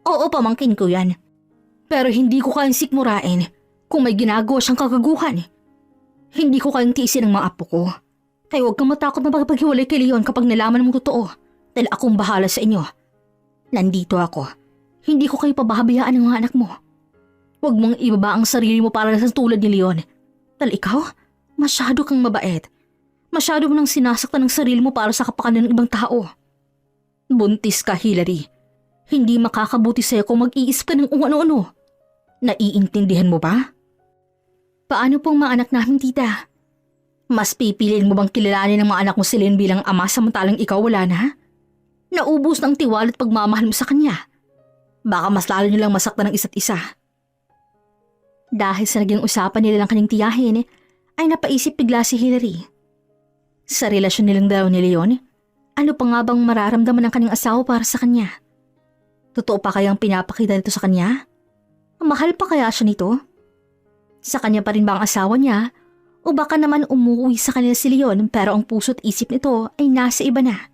Oo, pamangkin ko yan. Pero hindi ko kayang sikmurain kung may ginagawa siyang kagaguhan. Hindi ko kayang tiisin ang mga apo ko. Kaya huwag kang matakot na makipaghiwalay kay Leon kapag nalaman mong totoo dahil akong bahala sa inyo. Nandito ako. Hindi ko kayo pababayaan ng mga anak mo. Huwag mong ibaba ang sarili mo para sa tulad ni Leon. Dahil ikaw, masyado kang mabait. Masyado mo nang sinasaktan ng sarili mo para sa kapakanan ng ibang tao. Buntis ka, Hilary. Hindi makakabuti sa'yo kung mag-iisip ka ng ano-ano. Naiintindihan mo ba? Paano pong mga anak namin, tita? Mas pipiliin mo bang kilalanin ng mga anak mo si Lynn bilang ama samantalang ikaw wala na? Naubos ng tiwala at pagmamahal mo sa kanya. Baka mas lalo nilang masaktan ng isa't isa. Dahil sa naging usapan nila ng kanyang tiyahin, ay napaisip bigla si Hilary. Sa relasyon nilang dalaw ni Leon, ano pa nga bang mararamdaman ng kanyang asawa para sa kanya? Totoo pa kayang pinapakita nito sa kanya? Mahal pa kaya siya nito? Sa kanya pa rin ba ang asawa niya? O baka naman umuwi sa kanila si Leon pero ang puso't isip nito ay nasa iba na?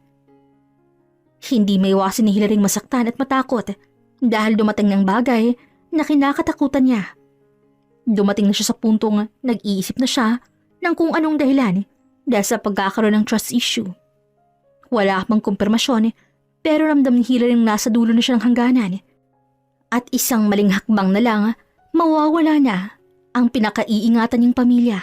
Hindi maiwasan ni Hilary masaktan at matakot dahil dumating ng bagay na kinakatakutan niya. Dumating na siya sa puntong nag-iisip na siya ng kung anong dahilan dahil sa pagkakaroon ng trust issue. Wala pang kumpirmasyon pero ramdam ni Hilary nasa dulo na siya ng hangganan. At isang maling hakbang na lang mawawala na ang pinakaiingatan niyang pamilya.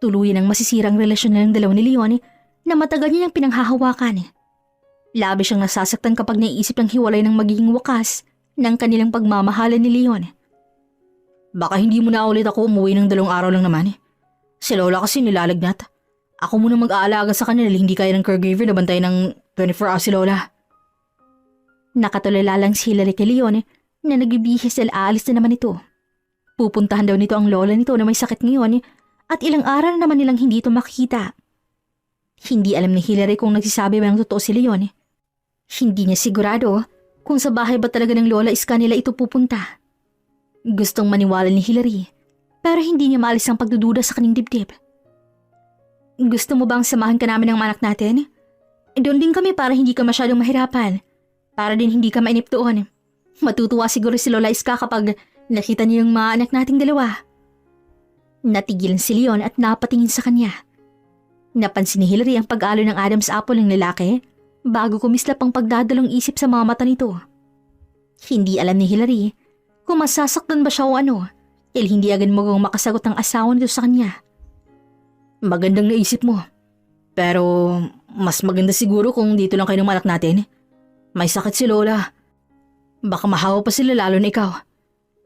Tuluyan ang masisirang relasyon ng dalawa ni Leon na matagal niyang pinanghahawakan. Labi siyang nasasaktan kapag naiisip ng hiwalay ng magiging wakas ng kanilang pagmamahalan ni Leon. Baka hindi mo na ulit ako umuwi ng 2 araw lang naman. Si Lola kasi nilalagnat. Ako muna mag-aalaga sa kanila, hindi kaya ng caregiver na bantayan ng 24 hours si Lola. Nakatulala lang si Hilary kay Leon na nagbibihis dahil aalis na naman ito. Pupuntahan daw nito ang lola nito na may sakit ngayon at ilang araw na naman nilang hindi ito makikita. Hindi alam ni Hilary kung nagsisabi ba ng totoo si Leon. Hindi niya sigurado kung sa bahay ba talaga ng lola Iska nila ito pupunta. Gustong maniwala ni Hilary pero hindi niya maalis ang pagdududa sa kanyang dibdib. Gusto mo bang samahan ka namin ng mga anak natin? Doon din kami para hindi ka masyadong mahirapan. Para din hindi ka mainip doon. Matutuwa siguro si Lola Iska kapag nakita niyo yung mga anak nating dalawa. Natigil si Leon at napatingin sa kanya. Napansin ni Hilary ang pag-alo ng Adam's apple ng lalaki bago kumislap ang pagdadalong isip sa mga mata nito. Hindi alam ni Hilary kung masasaktan ba siya o ano dahil hindi agad mukhang makasagot ang asawa nito sa kanya. Magandang naisip mo. Pero mas maganda siguro kung dito lang kayo ng anak natin. May sakit si Lola. Baka mahawa pa sila lalo na ikaw.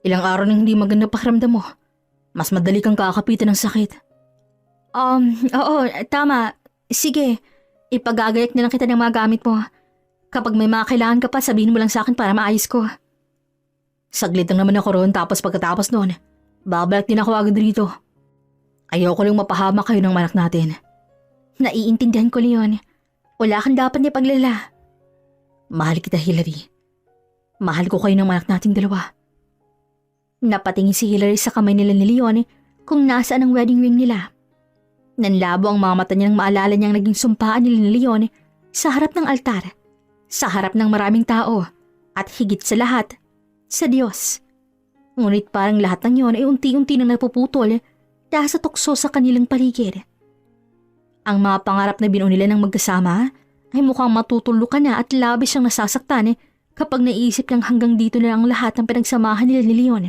Ilang araw nang hindi maganda pakiramdam mo. Mas madali kang kakapitan ng sakit. Oo, tama. Sige, ipagagayak na lang kita ng mga gamit mo. Kapag may mga kailangan ka pa, sabihin mo lang sa akin para maayos ko. Saglit lang naman ako roon tapos pagkatapos noon, babalik din ako agad rito. Ayoko lang mapahama kayo ng anak natin. Naiintindihan ko, Leon. Wala kang dapat niya paglala. Mahal kita, Hilary. Mahal ko kayo ng anak nating dalawa. Napatingin si Hilary sa kamay nila ni Leon kung nasaan ang wedding ring nila. Nanlabo ang mga mata niya nang maalala niyang naging sumpaan nila ni Leon sa harap ng altar, sa harap ng maraming tao, at higit sa lahat, sa Diyos. Ngunit parang lahat ng yon ay unti-unti nang napuputol dahil sa tukso sa kanilang paligid. Ang mga pangarap na binuo nila ng magkasama ay mukhang matutulukan na at labis siyang nasasaktan kapag naisip niyang hanggang dito na ang lahat ng pinagsamahan nila ni Leon.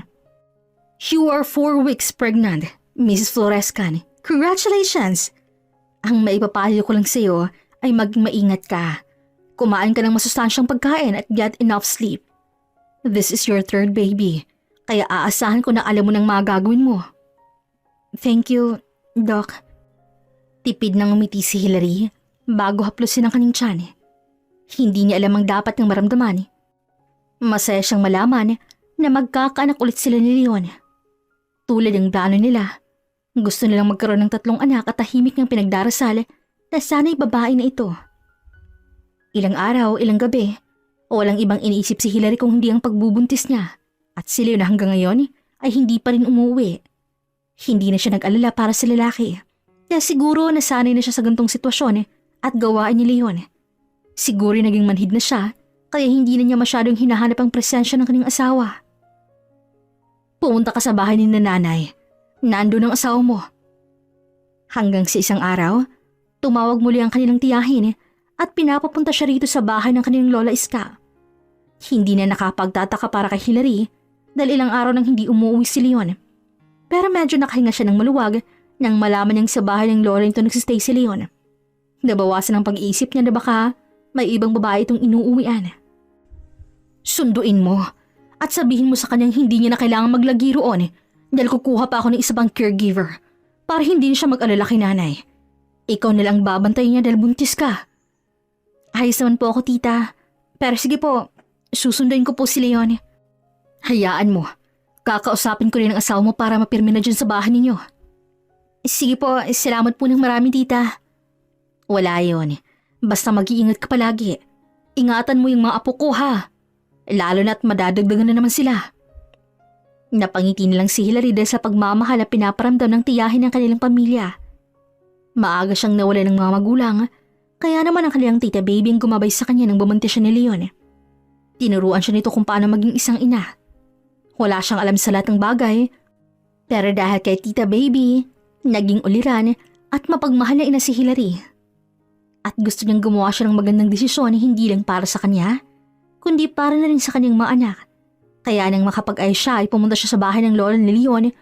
You are 4 weeks pregnant, Mrs. Florescan. Congratulations! Ang maipapayo ko lang sa iyo ay maging maingat ka. Kumain ka ng masustansyang pagkain at get enough sleep. This is your 3rd baby, kaya aasahan ko na alam mo ng mga gagawin mo. Thank you, Doc. Tipid nang umiti si Hilary bago haplusin ang kanyang tiyan. Hindi niya alam ang dapat niyang maramdaman. Masaya siyang malaman na magkakaanak ulit sila ni Leon. Tulad ng plano nila, gusto nilang magkaroon ng 3 anak at tahimik niyang pinagdarasal na sana'y babae na ito. Ilang araw, ilang gabi, walang ibang iniisip si Hilary kung hindi ang pagbubuntis niya at si Leon na hanggang ngayon ay hindi pa rin umuwi. Hindi na siya nag-alala para sa lalaki kaya siguro nasanay na siya sa gantong sitwasyon at gawain ni Leon. Siguro naging manhid na siya kaya hindi na niya masyadong hinahanap ang presensya ng kanyang asawa. Pumunta ka sa bahay ni nanay. Nandun ang asawa mo. Hanggang sa isang araw, tumawag muli ang kanilang tiyahin at pinapapunta siya rito sa bahay ng kanilang lola Iska. Hindi na nakapagtataka para kay Hilary dahil ilang araw nang hindi umuwi si Leon. Pero medyo nakahinga siya ng maluwag nang malaman niyang sa bahay ng lola nito nagsistay si Leon. Nabawasan ang pag-iisip niya na baka may ibang babae itong inuuwian. Sunduin mo at sabihin mo sa kanyang hindi niya na kailangang maglagi roon dahil kukuha pa ako ng isa pang caregiver para hindi siya mag-alala kay nanay. Ikaw na lang babantayin niya dahil buntis ka. Ayos naman po ako, tita. Pero sige po, susunduin ko po si Leon. Hayaan mo. Kakausapin ko rin ang asawa mo para mapirmi na dyan sa bahay ninyo. Sige po, salamat po ng marami, tita. Wala yun. Basta mag-iingat ka palagi. Ingatan mo yung mga apo ko, ha? Lalo na't madadagdagan na naman sila. Napangiti na lang si Hilary dahil sa pagmamahal na pinaparamdam ng tiyahin ng kanilang pamilya. Maaga siyang nawala ng mga magulang, kaya naman ang kanilang tita baby ang gumabay sa kanya nang bumuntis siya ni Leon. Tinuruan siya nito kung paano maging isang ina. Wala siyang alam sa lahat ng bagay, pero dahil kay tita baby, naging uliran at mapagmahal na ina si Hilary. At gusto niyang gumawa siya ng magandang desisyon hindi lang para sa kanya, kundi para na rin sa kanyang mga anak. Kaya nang makapag-ayos siya ay pumunta siya sa bahay ng lola ni Leon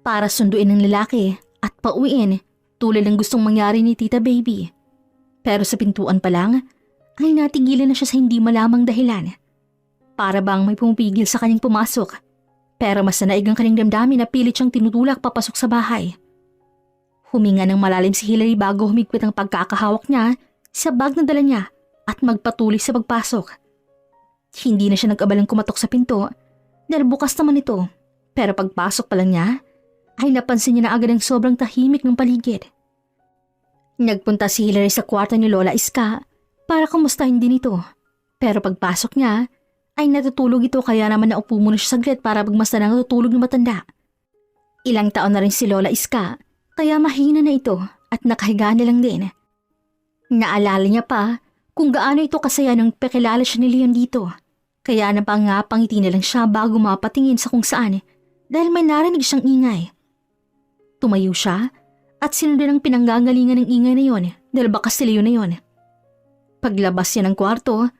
para sunduin ng lalaki at pauwiin tulad ng gustong mangyari ni tita baby. Pero sa pintuan pa lang ay natigilan na siya sa hindi malamang dahilan. Para bang may pumipigil sa kanyang pumasok, pero mas nanaig ang kanyang damdamin na pilit siyang tinutulak papasok sa bahay. Huminga ng malalim si Hilary bago humigpit ang pagkakahawak niya sa bag na dala niya at magpatuloy sa pagpasok. Hindi na siya nag-abalang kumatok sa pinto dahil bukas naman ito, pero pagpasok pa lang niya ay napansin niya na agad ang sobrang tahimik ng paligid. Nagpunta si Hilary sa kwarto ni Lola Iska para kumustahin din ito, pero pagpasok niya ay natutulog ito kaya naman naupo muna siya saglit para pagmasdan ang natutulog ng matanda. Ilang taon na rin si Lola Iska kaya mahina na ito at nakahiga na lang din. Naalala niya pa kung gaano ito kasaya nang pakilala siya ni Leon dito. Kaya napangiti na lang siya bago mapatingin sa kung saan dahil may narinig siyang ingay. Tumayo siya at sinundan ang pinanggagalingan ng ingay na yon dahil baka si Leon na yon. Paglabas niya ng kwarto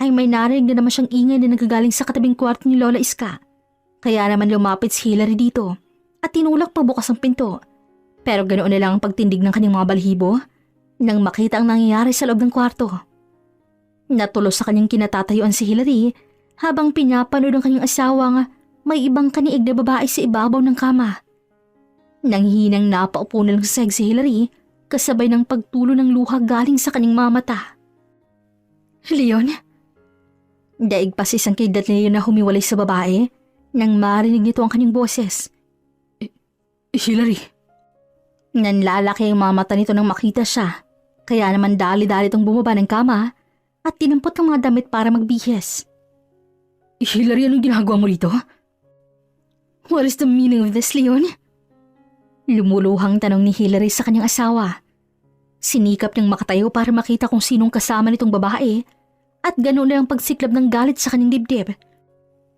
ay may narinig na naman siyang ingay na nagagaling sa katabing kwarto ni Lola Iska. Kaya naman lumapit si Hilary dito at tinulak pa bukas ang pinto. Pero ganoon na lang ang pagtindig ng kanyang mga balhibo nang makita ang nangyayari sa loob ng kwarto. Natulos sa kanyang kinatatayuan si Hilary habang pinapanood ang kanyang asawang may ibang kaniig na babae sa ibabaw ng kama. Nanghihinang napaupo na lang sa sahig si Hilary kasabay ng pagtulo ng luha galing sa kanyang mga mata. Leon? Daig pa si isang kidlat ni Leon na humiwalay sa babae nang marinig nito ang kanyang boses. Hilary. Nanlalaki ang mga mata nito nang makita siya, kaya naman dali-dali itong bumaba ng kama at tinampot ang mga damit para magbihis. Hilary, anong ginagawa mo rito? What is the meaning of this, Leon? Lumuluhang tanong ni Hilary sa kanyang asawa. Sinikap niyang makatayo para makita kung sinong kasama nitong babae at ganoon na ang pagsiklab ng galit sa kanyang dibdib.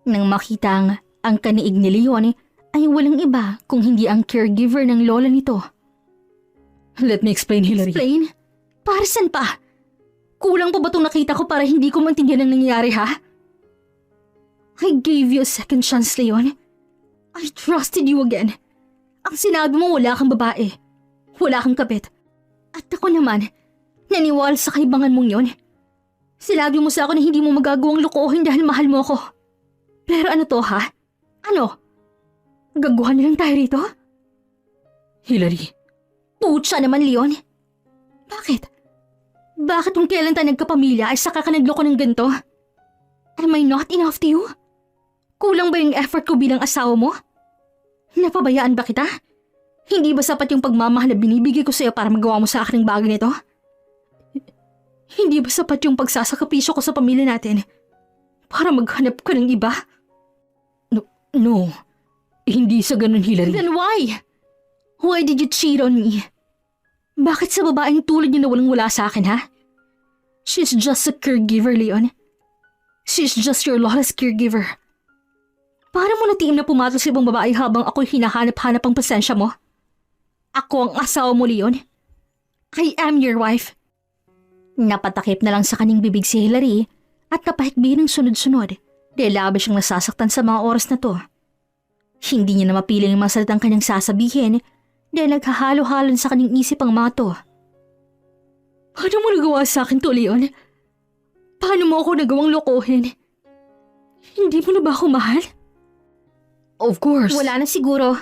Nang makitang ang kaniig ni Leon ay walang iba kung hindi ang caregiver ng lola nito. Let me explain, Hilary. Explain? Para saan pa? Kulang pa ba itong nakita ko para hindi ko maintindihan ang nangyayari, ha? I gave you a second chance, Leon. I trusted you again. Ang sinabi mo wala kang babae. Wala kang kabit. At ako naman, naniwala sa kaibangan mong yon. Sinabi mo sa akin na hindi mo magagawang lokohin dahil mahal mo ako. Pero ano to, ha? Ano? Gaguhan na lang tayo rito? Hilary. Putsa naman, Leon. Bakit? Bakit kung kailan tayo nagkapamilya ay saka ka nagloko ng ganito? Am I not enough to you? Kulang ba yung effort ko bilang asawa mo? Napabayaan ba kita? Hindi ba sapat yung pagmamahal na binibigay ko sa'yo para magawa mo sa akin ng bagay nito? Hindi ba sapat yung pagsasakripisyo ko sa pamilya natin para maghanap ka ng iba? No. Hindi sa ganun, Hilary. Then why? Why did you cheat on me? Bakit sa babaeng tulad niyo na walang-wala sa akin, ha? She's just a caregiver, Leon. She's just your lawless caregiver. Para mo natiim na pumatol sa ibang babae habang ako'y hinahanap-hanap ang presensya mo? Ako ang asawa mo, Leon. I am your wife. Napatakip na lang sa kanyang bibig si Hilary at napahikbi ng sunod-sunod dahil labis siyang nasasaktan sa mga oras na to. Hindi niya na mapiling ang mga salitang kanyang sasabihin dahil naghahalo-halon sa kanyang isip ang mga to. Paano mo nagawa sa akin to, Leon? Paano mo ako nagawang lokohin? Hindi mo na ba ako mahal? Of course. Wala na siguro.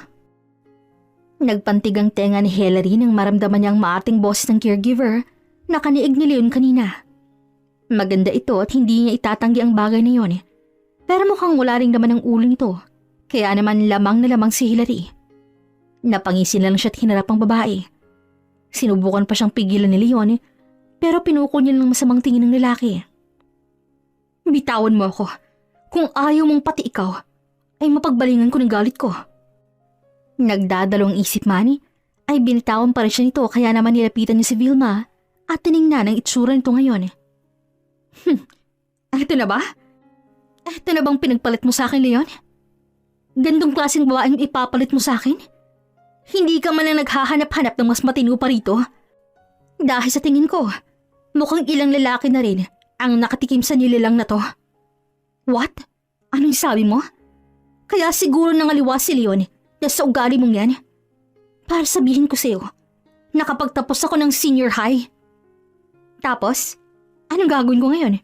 Nagpantig ang tenga ni Hillary nang maramdaman niya ang maating boses ng caregiver na kaniig ni Leon kanina. Maganda ito at hindi niya itatanggi ang bagay na yon. Pero mukhang wala ring naman ang ulo nito. Kaya naman lamang na lamang si Hillary. Napangisin lang siya at hinarap ang babae. Sinubukan pa siyang pigilan ni Leon pero pinukol niya ng masamang tingin ng lalaki. Bitawan mo ako. Kung ayaw mong pati ikaw, ay mapagbalingan ko ng galit ko. Nagdadalawang isip man, ay binitawan pa rin siya nito kaya naman nilapitan niya si Vilma at tiningnan ang itsura nito ngayon. Eto na ba? Eto na bang pinagpalit mo sa akin, Leon? Gandong klaseng babaeng ipapalit mo sa akin? Hindi ka man lang naghahanap-hanap ng mas matino pa rito. Dahil sa tingin ko, mukhang ilang lalaki na rin ang nakatikim sa nilalang na to. What? Anong sabi mo? Kaya siguro nangaliwa si Leon dahil sa ugali mong yan. Para sabihin ko sa'yo, nakapagtapos ako ng senior high. Tapos, anong gagawin ko ngayon?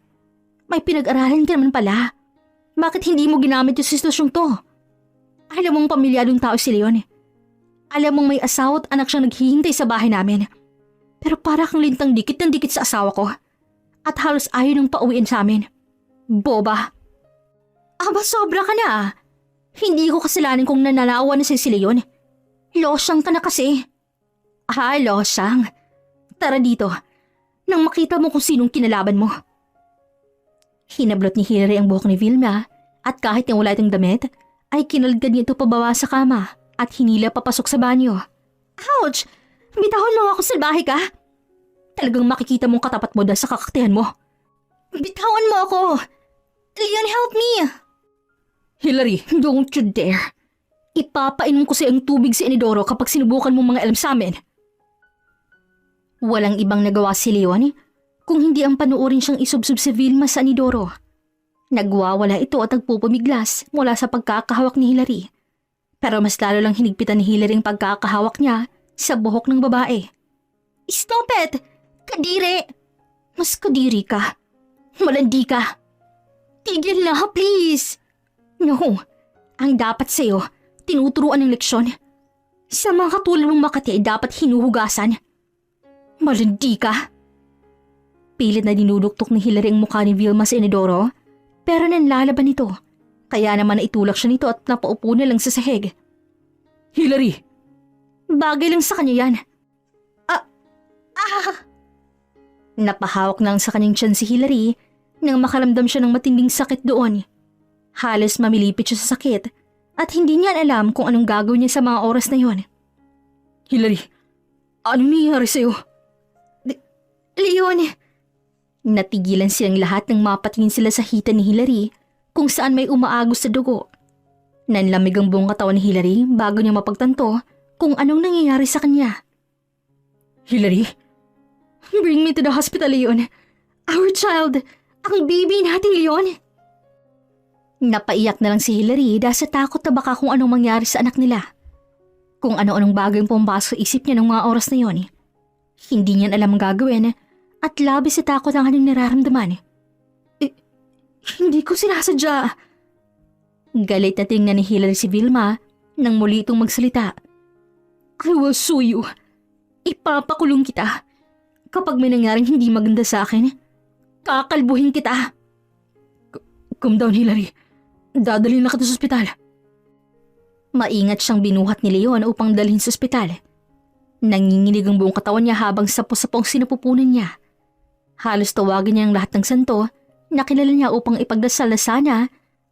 May pinag-aralan ka naman pala. Bakit hindi mo ginamit yung sitwasyong to? Alam mong pamilyadong tao si Leon. Alam mong may asawa at anak siyang naghihintay sa bahay namin. Pero para kang lintang dikit ng dikit sa asawa ko. At halos ayaw nang pauwiin sa amin. Boba. Aba, sobra ka na. Hindi ko kasalanan kung nanalawa na si Leon. Losyang ka na kasi. Losyang. Tara dito. Nang makita mo kung sinong kinalaban mo. Hinablot ni Hillary ang buhok ni Vilma at kahit na wala itong damit, ay kinalagad niya ito pababa sa kama at hinila papasok sa banyo. Ouch! Bitahon mo ako, salbahe ka! Talagang makikita mong katapat mo dahil sa kakaktihan mo. Bitawan mo ako! Leon, help me! Hillary, don't you dare! Ipapainom ko sa iyong tubig si Inidoro kapag sinubukan mo mga alam sa amin. Walang ibang nagawa si Leon kung hindi ang panuorin siyang isubsob si Vilma sa Inidoro. Nagwawala ito at nagpupumiglas mula sa pagkakahawak ni Hillary. Pero mas lalo lang hinigpitan ni Hillary ang pagkakahawak niya sa buhok ng babae. Stop it! Kadiri! Mas kadiri ka. Malandi ka. Tigil na, please! No, ang dapat sa'yo, tinuturuan ng leksyon. Sa mga katulad mong Makati ay dapat hinuhugasan. Malandi ka. Pilit na dinuduktok ni Hillary ang mukha ni Vilma sa Inidoro, pero nanlalaban ito. Kaya naman naitulak siya nito at napaupo na lang sa sahig. Hillary! Bagay lang sa kanya yan. Napahawak lang sa kanyang tiyan si Hillary nang makaramdam siya ng matinding sakit doon. Halos mamilipit siya sa sakit at hindi niya alam kung anong gagawin niya sa mga oras na yon. Hillary, anong nangyayari sa'yo? Leon! Natigilan silang lahat nang mapatingin sila sa hita ni Hillary kung saan may umaagos sa dugo. Nanlamig ang buong katawan ni Hillary bago niya mapagtanto kung anong nangyayari sa kanya. Hillary? Bring me to the hospital, Leon. Our child! Ang baby natin, Leon! Napaiyak na lang si Hillary dahil sa takot na baka kung anong mangyari sa anak nila. Kung ano-anong bagay ang pumasok sa isip niya ng mga oras na yon. Hindi niya alam ang gagawin at labis sa takot ang kanyang nararamdaman. Hindi ko sinasadya. Galit na tingnan ni Hillary si Vilma nang muli itong magsalita. I will sue you. Ipapakulong kita. Kapag may nangyaring hindi maganda sa akin, kakalbuhin kita. Calm down, Hillary. Dadalhin na kita sa ospital. Maingat siyang binuhat ni Leon upang dalhin sa ospital. Nanginginig ang buong katawan niya habang sapo-sapong sinapupunan niya. Halos tawagin niya ang lahat ng santo na kilala niya upang ipagdasal na sana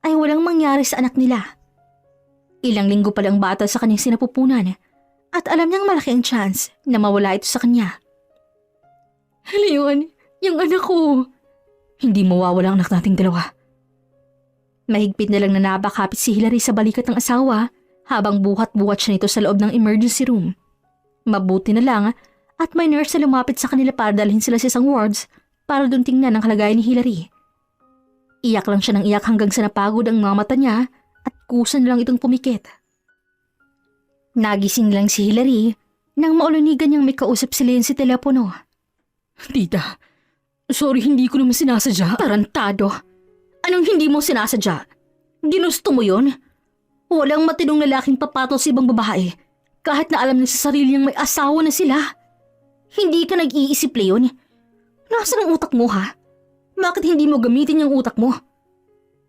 ay walang mangyari sa anak nila. Ilang linggo pa lang bata sa kanyang sinapupunan at alam niyang malaki ang chance na mawala ito sa kanya. Leon, yung anak ko. Hindi mawawala ang anak nating dalawa. Mahigpit na lang na nabakapit si Hillary sa balikat ng asawa habang buhat-buhat siya nito sa loob ng emergency room. Mabuti na lang at may nurse na lumapit sa kanila para dalhin sila sa isang wards para doon tingnan ang kalagayan ni Hillary. Iyak lang siya ng iyak hanggang sa napagod ang mga mata niya at kusa na lang itong pumikit. Nagising lang si Hillary Nang maulunigan niyang may kausap si Leon sa telepono. Tita, sorry hindi ko naman sinasadya. Tarantado. Anong hindi mo sinasadya? Ginusto mo yon? Walang matinong lalaking papatol sa ibang babae kahit na alam na sa sarili niyang may asawa na sila. Hindi ka nag-iisip, Leon. Nasaan ang utak mo, ha? Bakit hindi mo gamitin yung utak mo?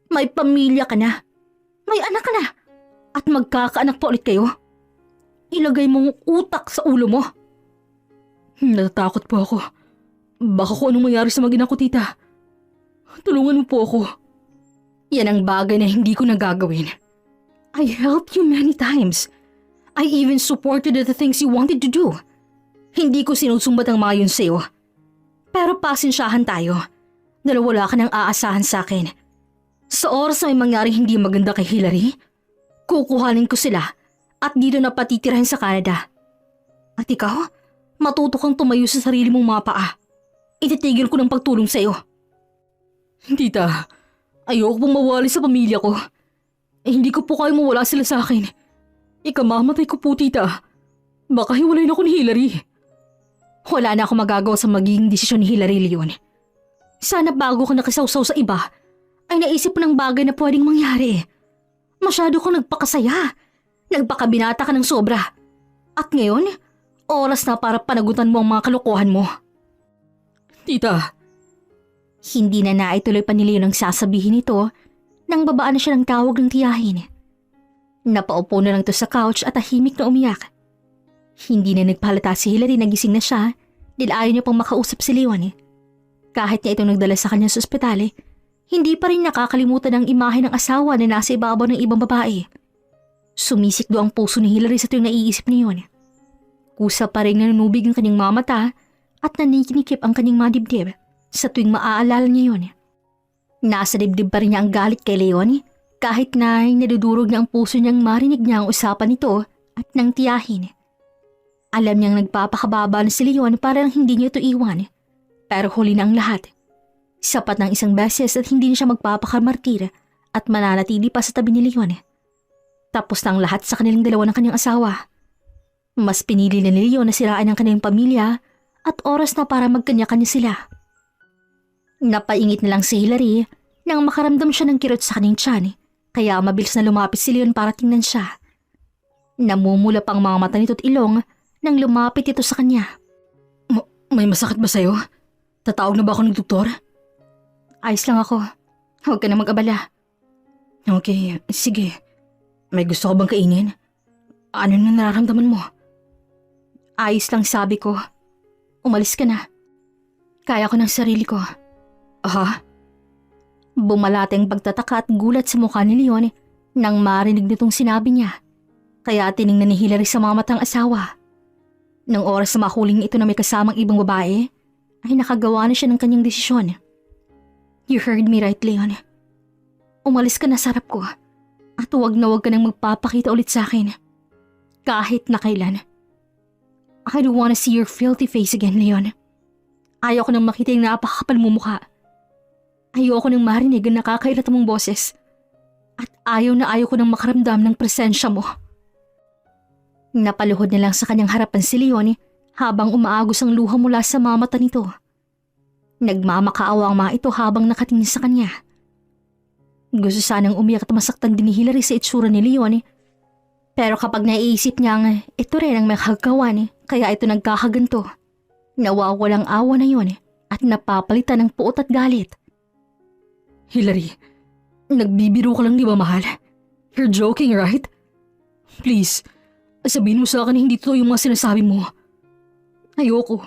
May pamilya ka na. May anak ka na. At magkakaanak pa ulit kayo. Ilagay mong utak sa ulo mo. Natatakot po ako. Baka kung anong mangyari sa mag-ina ko, tita. Tulungan mo po ako. Yan ang bagay na hindi ko nagagawin. I helped you many times. I even supported the things you wanted to do. Hindi ko sinusumbat ang mga yun sa'yo. Pero pasensyahan tayo. Dahil wala ka nang aasahan sa akin. Sa oras na may mangyaring hindi maganda kay Hillary, kukuhanin ko sila at dito na patitirahin sa Canada. At ikaw, matuto kang tumayo sa sarili mong mga paa. Ititigil ko ng pagtulong sa'yo. Tita, ayoko pong mawali sa pamilya ko. Hindi ko po kayo mawala sila sa akin. Ikamamatay ko po, tita. Baka hiwalay na ako ni Hillary. Wala na ako magagawa sa magiging desisyon ni Hillary, Leon. Sana bago ka nakisawsaw sa iba, ay naisip mo ng bagay na pwedeng mangyari. Masyado kang nagpakasaya. Nagpakabinata ka ng sobra. At ngayon, oras na para panagutan mo ang mga kalokohan mo. Tita, Hindi na naituloy pa ni Leon ang sasabihin nito nang babaan na siya ng tawag ng tiyahin. Napaupo na lang to sa couch at tahimik na umiyak. Hindi na nagpahalata si Hillary na gising na siya dahil ayaw niya pang makausap si Leon. Kahit niya itong nagdala sa kanya sa ospital, hindi pa rin nakakalimutan ang imahe ng asawa na nasa ibabaw ng ibang babae. Sumisikdo ang puso ni Hillary sa tuwing naiisip niya yun. Kusa pa rin nanunubig ang kanyang mga mata at nanikinikip ang kanyang mga dibdib sa tuwing maaalala niya yun. Nasa dibdib pa rin niya ang galit kay Leon kahit na nadudurog niya ang puso niyang marinig niya ang usapan nito at ng tiyahin. Alam niyang nagpapakababa na si Leon para lang hindi niya ito iwan. Pero huli na ang lahat. Sapat ng isang beses at hindi na siya magpapakamartir at mananatili pa sa tabi ni Leon. Tapos na ang lahat sa kanilang dalawa ng kanyang asawa. Mas pinili na ni Leon na siraan ang kanilang pamilya at oras na para magkanya-kanya sila. Napaingit na lang si Hillary nang makaramdam siya ng kirot sa kanyang tiyan, kaya mabilis na lumapit si Leon para tingnan siya. Namumula pang mga mata nito't ilong nang lumapit ito sa kanya. may masakit ba sa'yo? Tatawag na ba ako ng doktor? Ayos lang ako. Huwag ka na mag-abala. Okay, sige. May gusto ka bang kainin? Ano na nararamdaman mo? Ayos lang sabi ko. Umalis ka na. Kaya ko ng sarili ko. Aha? Bumalate ang pagtataka at gulat sa mukha ni Leon nang marinig nitong sinabi niya. Kaya tiningnan ni Hillary sa mga matang asawa. Nang oras na mahuling ito na may kasamang ibang babae, ay nakagawa na siya ng kanyang desisyon. You heard me right, Leon. Umalis ka na sa harap ko at huwag na huwag ka nang magpapakita ulit sa akin. Kahit na kailan. I don't wanna see your filthy face again, Leon. Ayaw ko nang makita yung napakakapal mo mukha. Ayaw ko nang marinig ang nakakailat mong boses. At ayaw ko nang makaramdam ng presensya mo. Napaluhod na lang sa kanyang harapan si Leon habang umaagos ang luha mula sa mga mata nito. Nagmamakaawa ang mga ito habang nakatingin sa kanya. Gusto sanang umiyak at masaktan din ni Hillary sa itsura ni Leon. Pero kapag naiisip niyang ito rin ang may kagawan kaya ito nagkakaganto, nawawalang awa na yun at napapalitan ng puot at galit. Hillary, nagbibiro ka lang di ba, mahal? You're joking, right? Please, sabihin mo sa akin na hindi totoo yung mga sinasabi mo. Ayoko.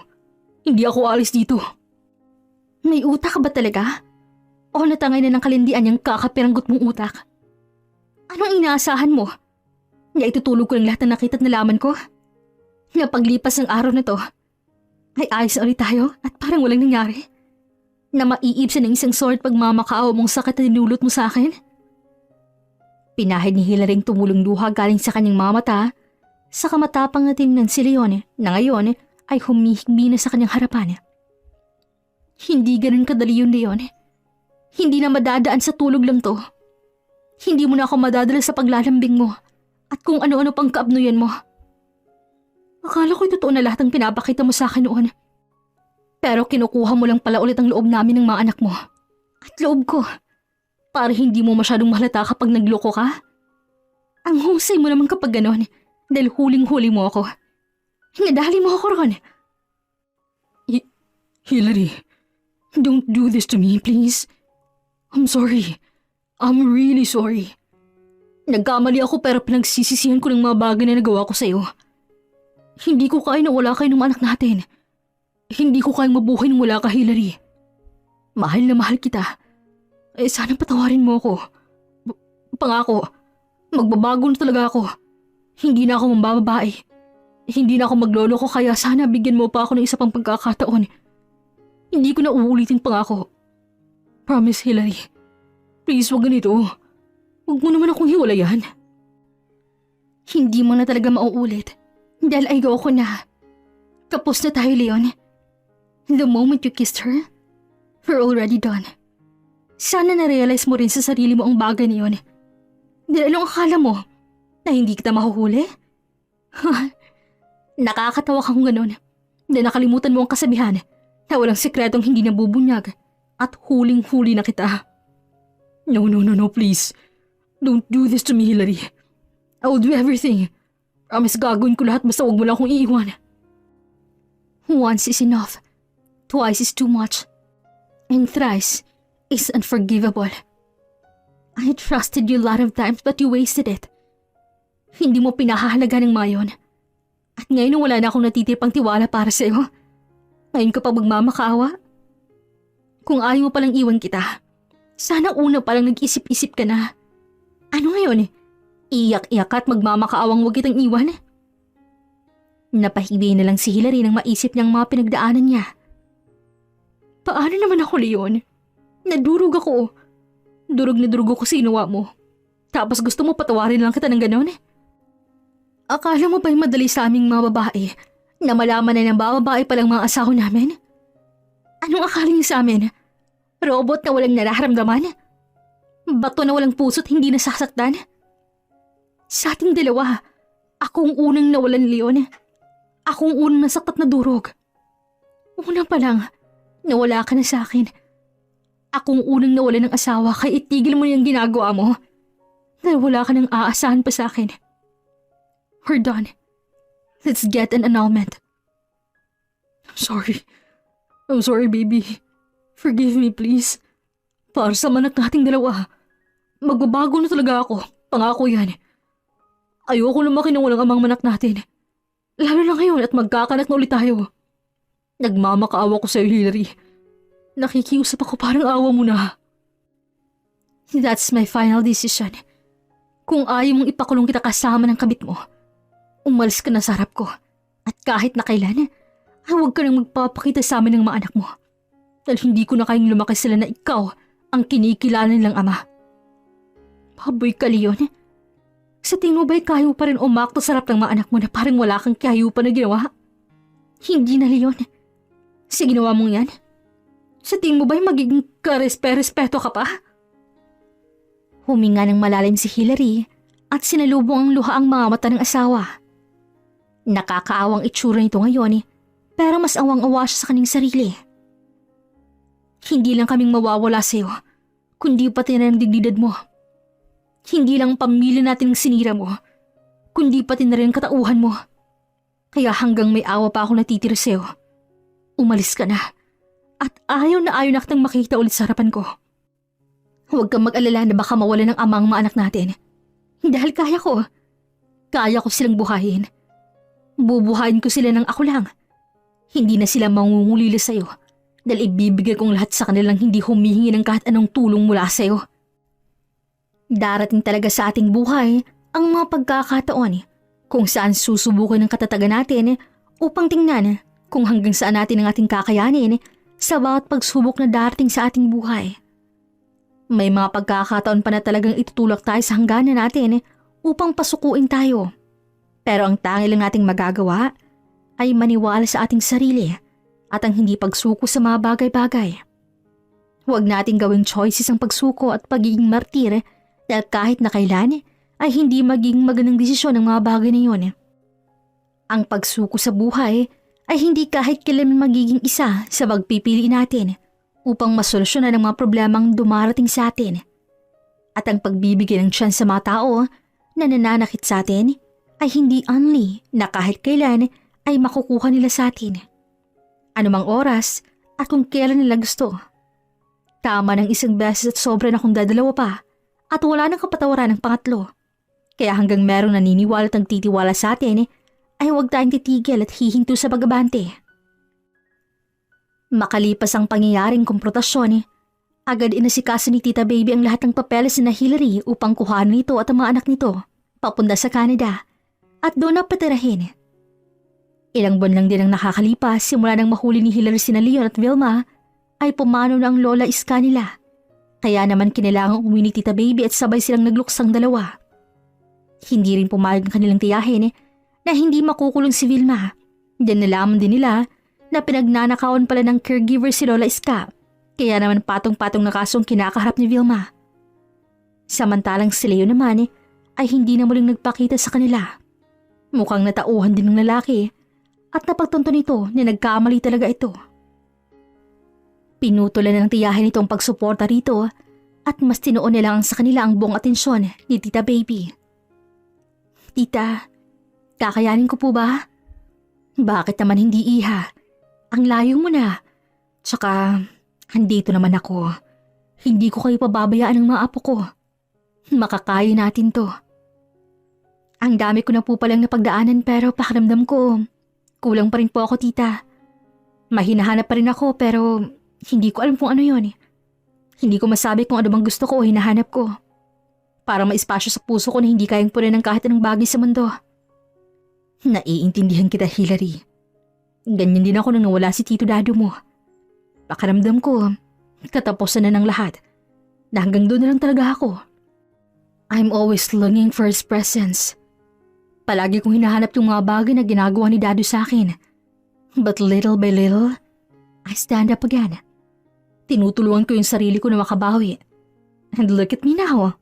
Hindi ako alis dito. May utak ka ba talaga? O natangay na ng kalindian yung kakapiranggot mong utak? Anong inaasahan mo? Na itutulog ko ng lahat na nakita at nalaman ko? Na paglipas ng araw na to, ay ayos na ulit tayo at parang walang nangyari? Na maiibsan ng isang sword pagmamakaawa mong sakit na dinulot mo sa akin? Pinahid ni Hillary ang tumulong luha galing sa kanyang mga mata, sa kamatapang na tingnan si Leon na ngayon ay humihigbi na sa kanyang harapan. Hindi ganun kadali yun, Leon. Hindi na madadaan sa tulog lang to. Hindi mo na ako madadala sa paglalambing mo at kung ano-ano pang kaabnuyan mo. Akala ko'y totoo na lahat ng pinapakita mo sa akin noon. Pero kinukuha mo lang pala ulit ang loob namin ng mga anak mo. At loob ko. Para hindi mo masyadong mahalata kapag nagloko ka. Ang husay mo naman kapag ganon. Dahil huling-huli mo ako. Nadali mo ako ron. Hillary, don't do this to me, please. I'm sorry. I'm really sorry. Nagkamali ako pero pinagsisisihan ko ng mga bagay na nagawa ko sa'yo. Hindi ko kaya na wala kayo ng mga anak natin. Hindi ko kayang mabuhay nang wala ka, Hillary. Mahal na mahal kita. Sana patawarin mo ako. Pangako, magbabago na talaga ako. Hindi na ako mambababae. Hindi na ako magloloko kaya sana bigyan mo pa ako ng isa pang pagkakataon. Hindi ko na uulitin pangako. Promise, Hillary. Please, wag ganito. Huwag mo naman akong hiwalayan. Hindi mo na talaga mauulit. Dahil ayoko na. Tapos na tayo, Leon. The moment you kissed her, we're already done. Sana na-realize mo rin sa sarili mo ang bagay na yun. Dahil anong akala mo? Na hindi kita mahuhuli? Nakakatawa kang ganun. Dahil nakalimutan mo ang kasabihan na walang sekretong hindi nabubunyag at huling-huli na kita. No, please. Don't do this to me, Hillary. I will do everything. Promise gagawin ko lahat basta huwag mo lang akong iiwan. Once is enough. Twice is too much. And thrice is unforgivable. I trusted you a lot of times but you wasted it. Hindi mo pinahahalaga ng mga yun. At ngayon wala na akong natitirpang tiwala para sa'yo. Ngayon ka pa magmamakaawa? Kung ayaw mo palang iwan kita, sana una palang nag-isip-isip ka na. Ano ngayon? Iyak-iyak at magmamakaawang huwag kitang iwan? Napahibi na lang si Hillary nang maisip niyang mga pinagdaanan niya. Paano naman ako, Leon? Nadurog ako. Durog na durog ako sa ginawa mo. Tapos gusto mo patawarin lang kita ng ganon? Akala mo ba'y madali sa aming mga babae na malaman na ng babae palang mga asawa namin? Anong akala niyo sa amin? Robot na walang nararamdaman? Bato na walang puso't hindi nasasaktan? Sa ating dalawa, akong unang nawalan, Leon. Akong unang nasaktat na durog. Una pa lang, nawala ka na sa akin. Akong unang nawalan ng asawa kaya itigil mo yung ginagawa mo. Dahil wala ka nang aasahan pa sa akin. We're done. Let's get an annulment. I'm sorry, baby. Forgive me, please. Para sa manak nating dalawa. Magbabago na talaga ako. Pangako yan. Ayoko lumaki na walang amang manak natin. Lalo na ngayon at magkakanak na ulit tayo. Nagmamakaawa ko sa'yo, Hillary. Nakikiusap ako parang awa mo na. That's my final decision. Kung ayaw mong ipakulong kita kasama ng kabit mo, umalis ka na sa harap ko. At kahit na kailan, ay huwag ka nang magpapakita sa amin ng mga anak mo. Dahil hindi ko na kayang lumaki sila na ikaw ang kinikilala nilang ama. Baboy ka, Leon. Sa tingin mo ba'y kaya mo pa rin umakto sa harap ng mga anak mo na parang wala kang kahayupan na ginawa? Hindi na, Leon. Sa ginawa mong yan, sa tingin mo ba'y magiging karespeto ka pa? Huminga ng malalim si Hillary at sinalubong ang luha ang mga mata ng asawa. Nakakaawang itsura nito ngayon pero mas awang-awa siya sa kanyang sarili. Hindi lang kaming mawawala sa'yo, kundi pati na ng dignidad mo. Hindi lang pamilya natin ang sinira mo, kundi pati na rin ang katauhan mo. Kaya hanggang may awa pa ako natitira sa'yo, umalis ka na. At ayaw na kitang makita ulit sa harapan ko. Huwag kang mag-alala na baka mawala ng amang mga anak natin. Dahil kaya ko. Kaya ko silang buhayin. Bubuhayin ko sila ng ako lang. Hindi na sila mangungulila sa'yo. Dahil ibibigay kong lahat sa kanilang hindi humihingi ng kahit anong tulong mula sa'yo. Darating talaga sa ating buhay ang mga pagkakataon kung saan susubukin ng katatagan natin upang tingnan kung hanggang saan natin ang ating kakayanin sa bawat pagsubok na darating sa ating buhay. May mga pagkakataon pa na talagang itutulak tayo sa hangganan natin upang pasukuin tayo. Pero ang tangi lang nating magagawa ay maniwala sa ating sarili at ang hindi pagsuko sa mga bagay-bagay. Huwag nating gawing choices ang pagsuko at pagiging martir dahil kahit na kailan ay hindi magiging magandang desisyon ang mga bagay na yun. Ang pagsuko sa buhay ay hindi kahit kailan magiging isa sa pagpipili natin upang masolusyonan ang mga problemang dumarating sa atin. At ang pagbibigay ng chance sa mga tao na nananakit sa atin ay hindi only na kahit kailan ay makukuha nila sa atin. Anumang oras at kung kailan nila gusto. Tama ng isang beses at sobra na kung dadalawa pa at wala nang kapatawaran ng pangatlo. Kaya hanggang merong naniniwala at nagtitiwala sa atin ay huwag tayong titigil at hihinto sa pag-abante. Makalipas ang pangyayaring komprotasyon, agad inasikaso ni Tita Baby ang lahat ng papeles ni Hillary upang kuhanin ito at ang mga anak nito papunta sa Canada at doon na patirahin. Ilang buwan lang din ang nakakalipas simula nang mahuli ni Hillary sina Leon at Vilma ay pumano na ang lola iska nila. Kaya naman kinailangang umuwi ni Tita Baby at sabay silang nagluksang dalawa. Hindi rin pumayag ang kanilang tiyahin na hindi makukulong si Vilma. Diyan nalaman din nila na pinagnanakawan pala ng caregiver si Lola Iska. Kaya naman patong-patong na kasong kinakaharap ni Vilma. Samantalang si Leo naman ay hindi na muling nagpakita sa kanila. Mukhang natauhan din ng lalaki at napagtanto nito na nagkamali talaga ito. Pinutulan ng tiyahin itong pagsuporta rito at mas tinuon nilang sa kanila ang buong atensyon ni Tita Baby. Tita, kakayanin ko po ba? Bakit naman hindi, iha? Ang layo mo na. Tsaka, andito naman ako. Hindi ko kayo pababayaan ng mga apo ko. Makakaya natin to. Ang dami ko na po palang napagdaanan pero pakiramdam ko, kulang pa rin po ako, tita. Mahinahanap pa rin ako pero hindi ko alam kung ano yon. Hindi ko masabi kung ano bang gusto ko o hinahanap ko. Para maespasyo sa puso ko na hindi kayang punan ng kahit anong bagay sa mundo. Naiintindihan kita, Hillary. Ganyan din ako nang nawala si Tito Dado mo. Pakiramdam ko, katapusan na ng lahat. Na hanggang doon na lang talaga ako. I'm always longing for his presence. Palagi kong hinahanap yung mga bagay na ginagawa ni Dado sa akin. But little by little, I stand up again. Tinutulungan ko yung sarili ko na makabawi. And look at me now.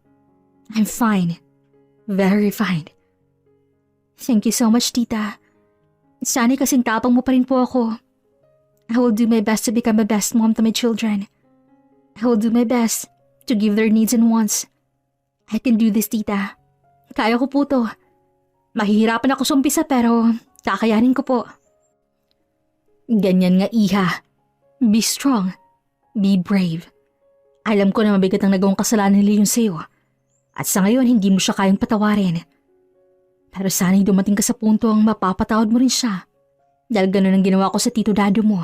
I'm fine. Very fine. Thank you so much, tita. Sana'y kasing tapang mo pa rin po ako. I will do my best to become a best mom to my children. I will do my best to give their needs and wants. I can do this, tita. Kaya ko po to. Mahihirapan ako sa umpisa pero kakayanin ko po. Ganyan nga, iha. Be strong. Be brave. Alam ko na mabigat ang nagawang kasalanan nila yung sa'yo. At sa ngayon, hindi mo siya kayang patawarin. Pero sana'y dumating ka sa punto ang mapapatawad mo rin siya. Dahil ganun ang ginawa ko sa Tito Dado mo.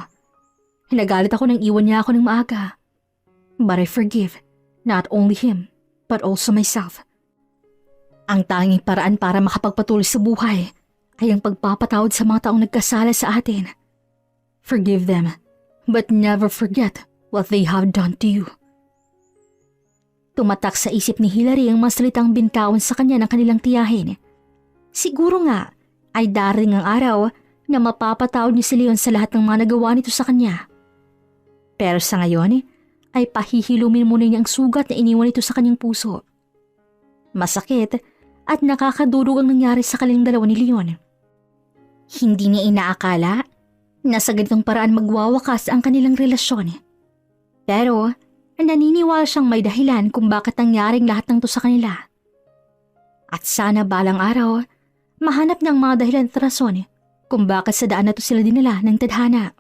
Nagalit ako nang iwan niya ako ng maaga. But I forgive, not only him, but also myself. Ang tanging paraan para makapagpatuloy sa buhay ay ang pagpapatawad sa mga taong nagkasala sa atin. Forgive them, but never forget what they have done to you. Tumatak sa isip ni Hillary ang mga salitang bintawan sa kanya ng kanilang tiyahin. Siguro nga ay darating ang araw na mapapatawad niya si Leon sa lahat ng mga nagawa nito sa kanya. Pero sa ngayon ay pahihilumin muna niya ang sugat na iniwan nito sa kanyang puso. Masakit at nakakadurog ang nangyari sa kanilang dalawa ni Leon. Hindi niya inaakala na sa ganitong paraan magwawakas ang kanilang relasyon. Pero naniniwala siyang may dahilan kung bakit nangyaring lahat ng to sa kanila. At sana balang araw, mahanap ng mga dahilan at rason kung bakit sa daan na to sila dinala ng tadhana.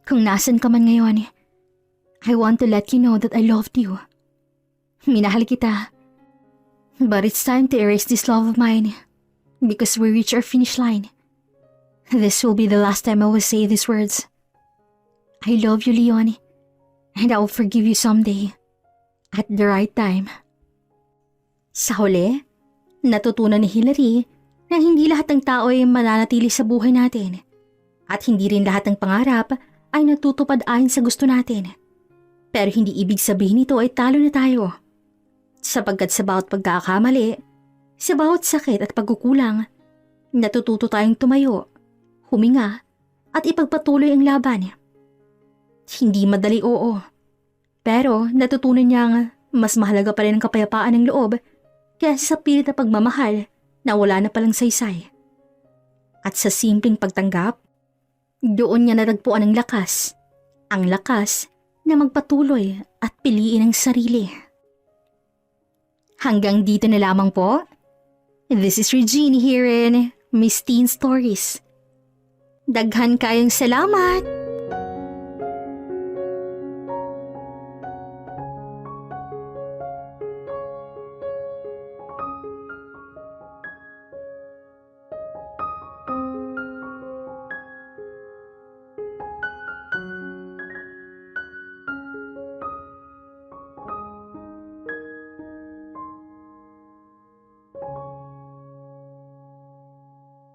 Kung nasan ka man ngayon, I want to let you know that I loved you. Minahal kita. But it's time to erase this love of mine because we reach our finish line. This will be the last time I will say these words. I love you, Leon, and I will forgive you someday at the right time. Sa huli, natutunan ni Hillary na hindi lahat ng tao ay mananatili sa buhay natin at hindi rin lahat ng pangarap ay natutupad ayon sa gusto natin. Pero hindi ibig sabihin nito ay talo na tayo. Sapagkat sa bawat pagkakamali, sa bawat sakit at pagkukulang, natututo tayong tumayo, huminga at ipagpatuloy ang laban. Hindi madali, oo. Pero natutunan niyang mas mahalaga pa rin ang kapayapaan ng loob kaysa sa pilit na pagmamahal na wala na palang saysay. At sa simpleng pagtanggap, doon niya natagpuan ang lakas na magpatuloy at piliin ang sarili. Hanggang dito na lamang po. This is Regine here in Miss Teen Stories. Daghan kayong salamat!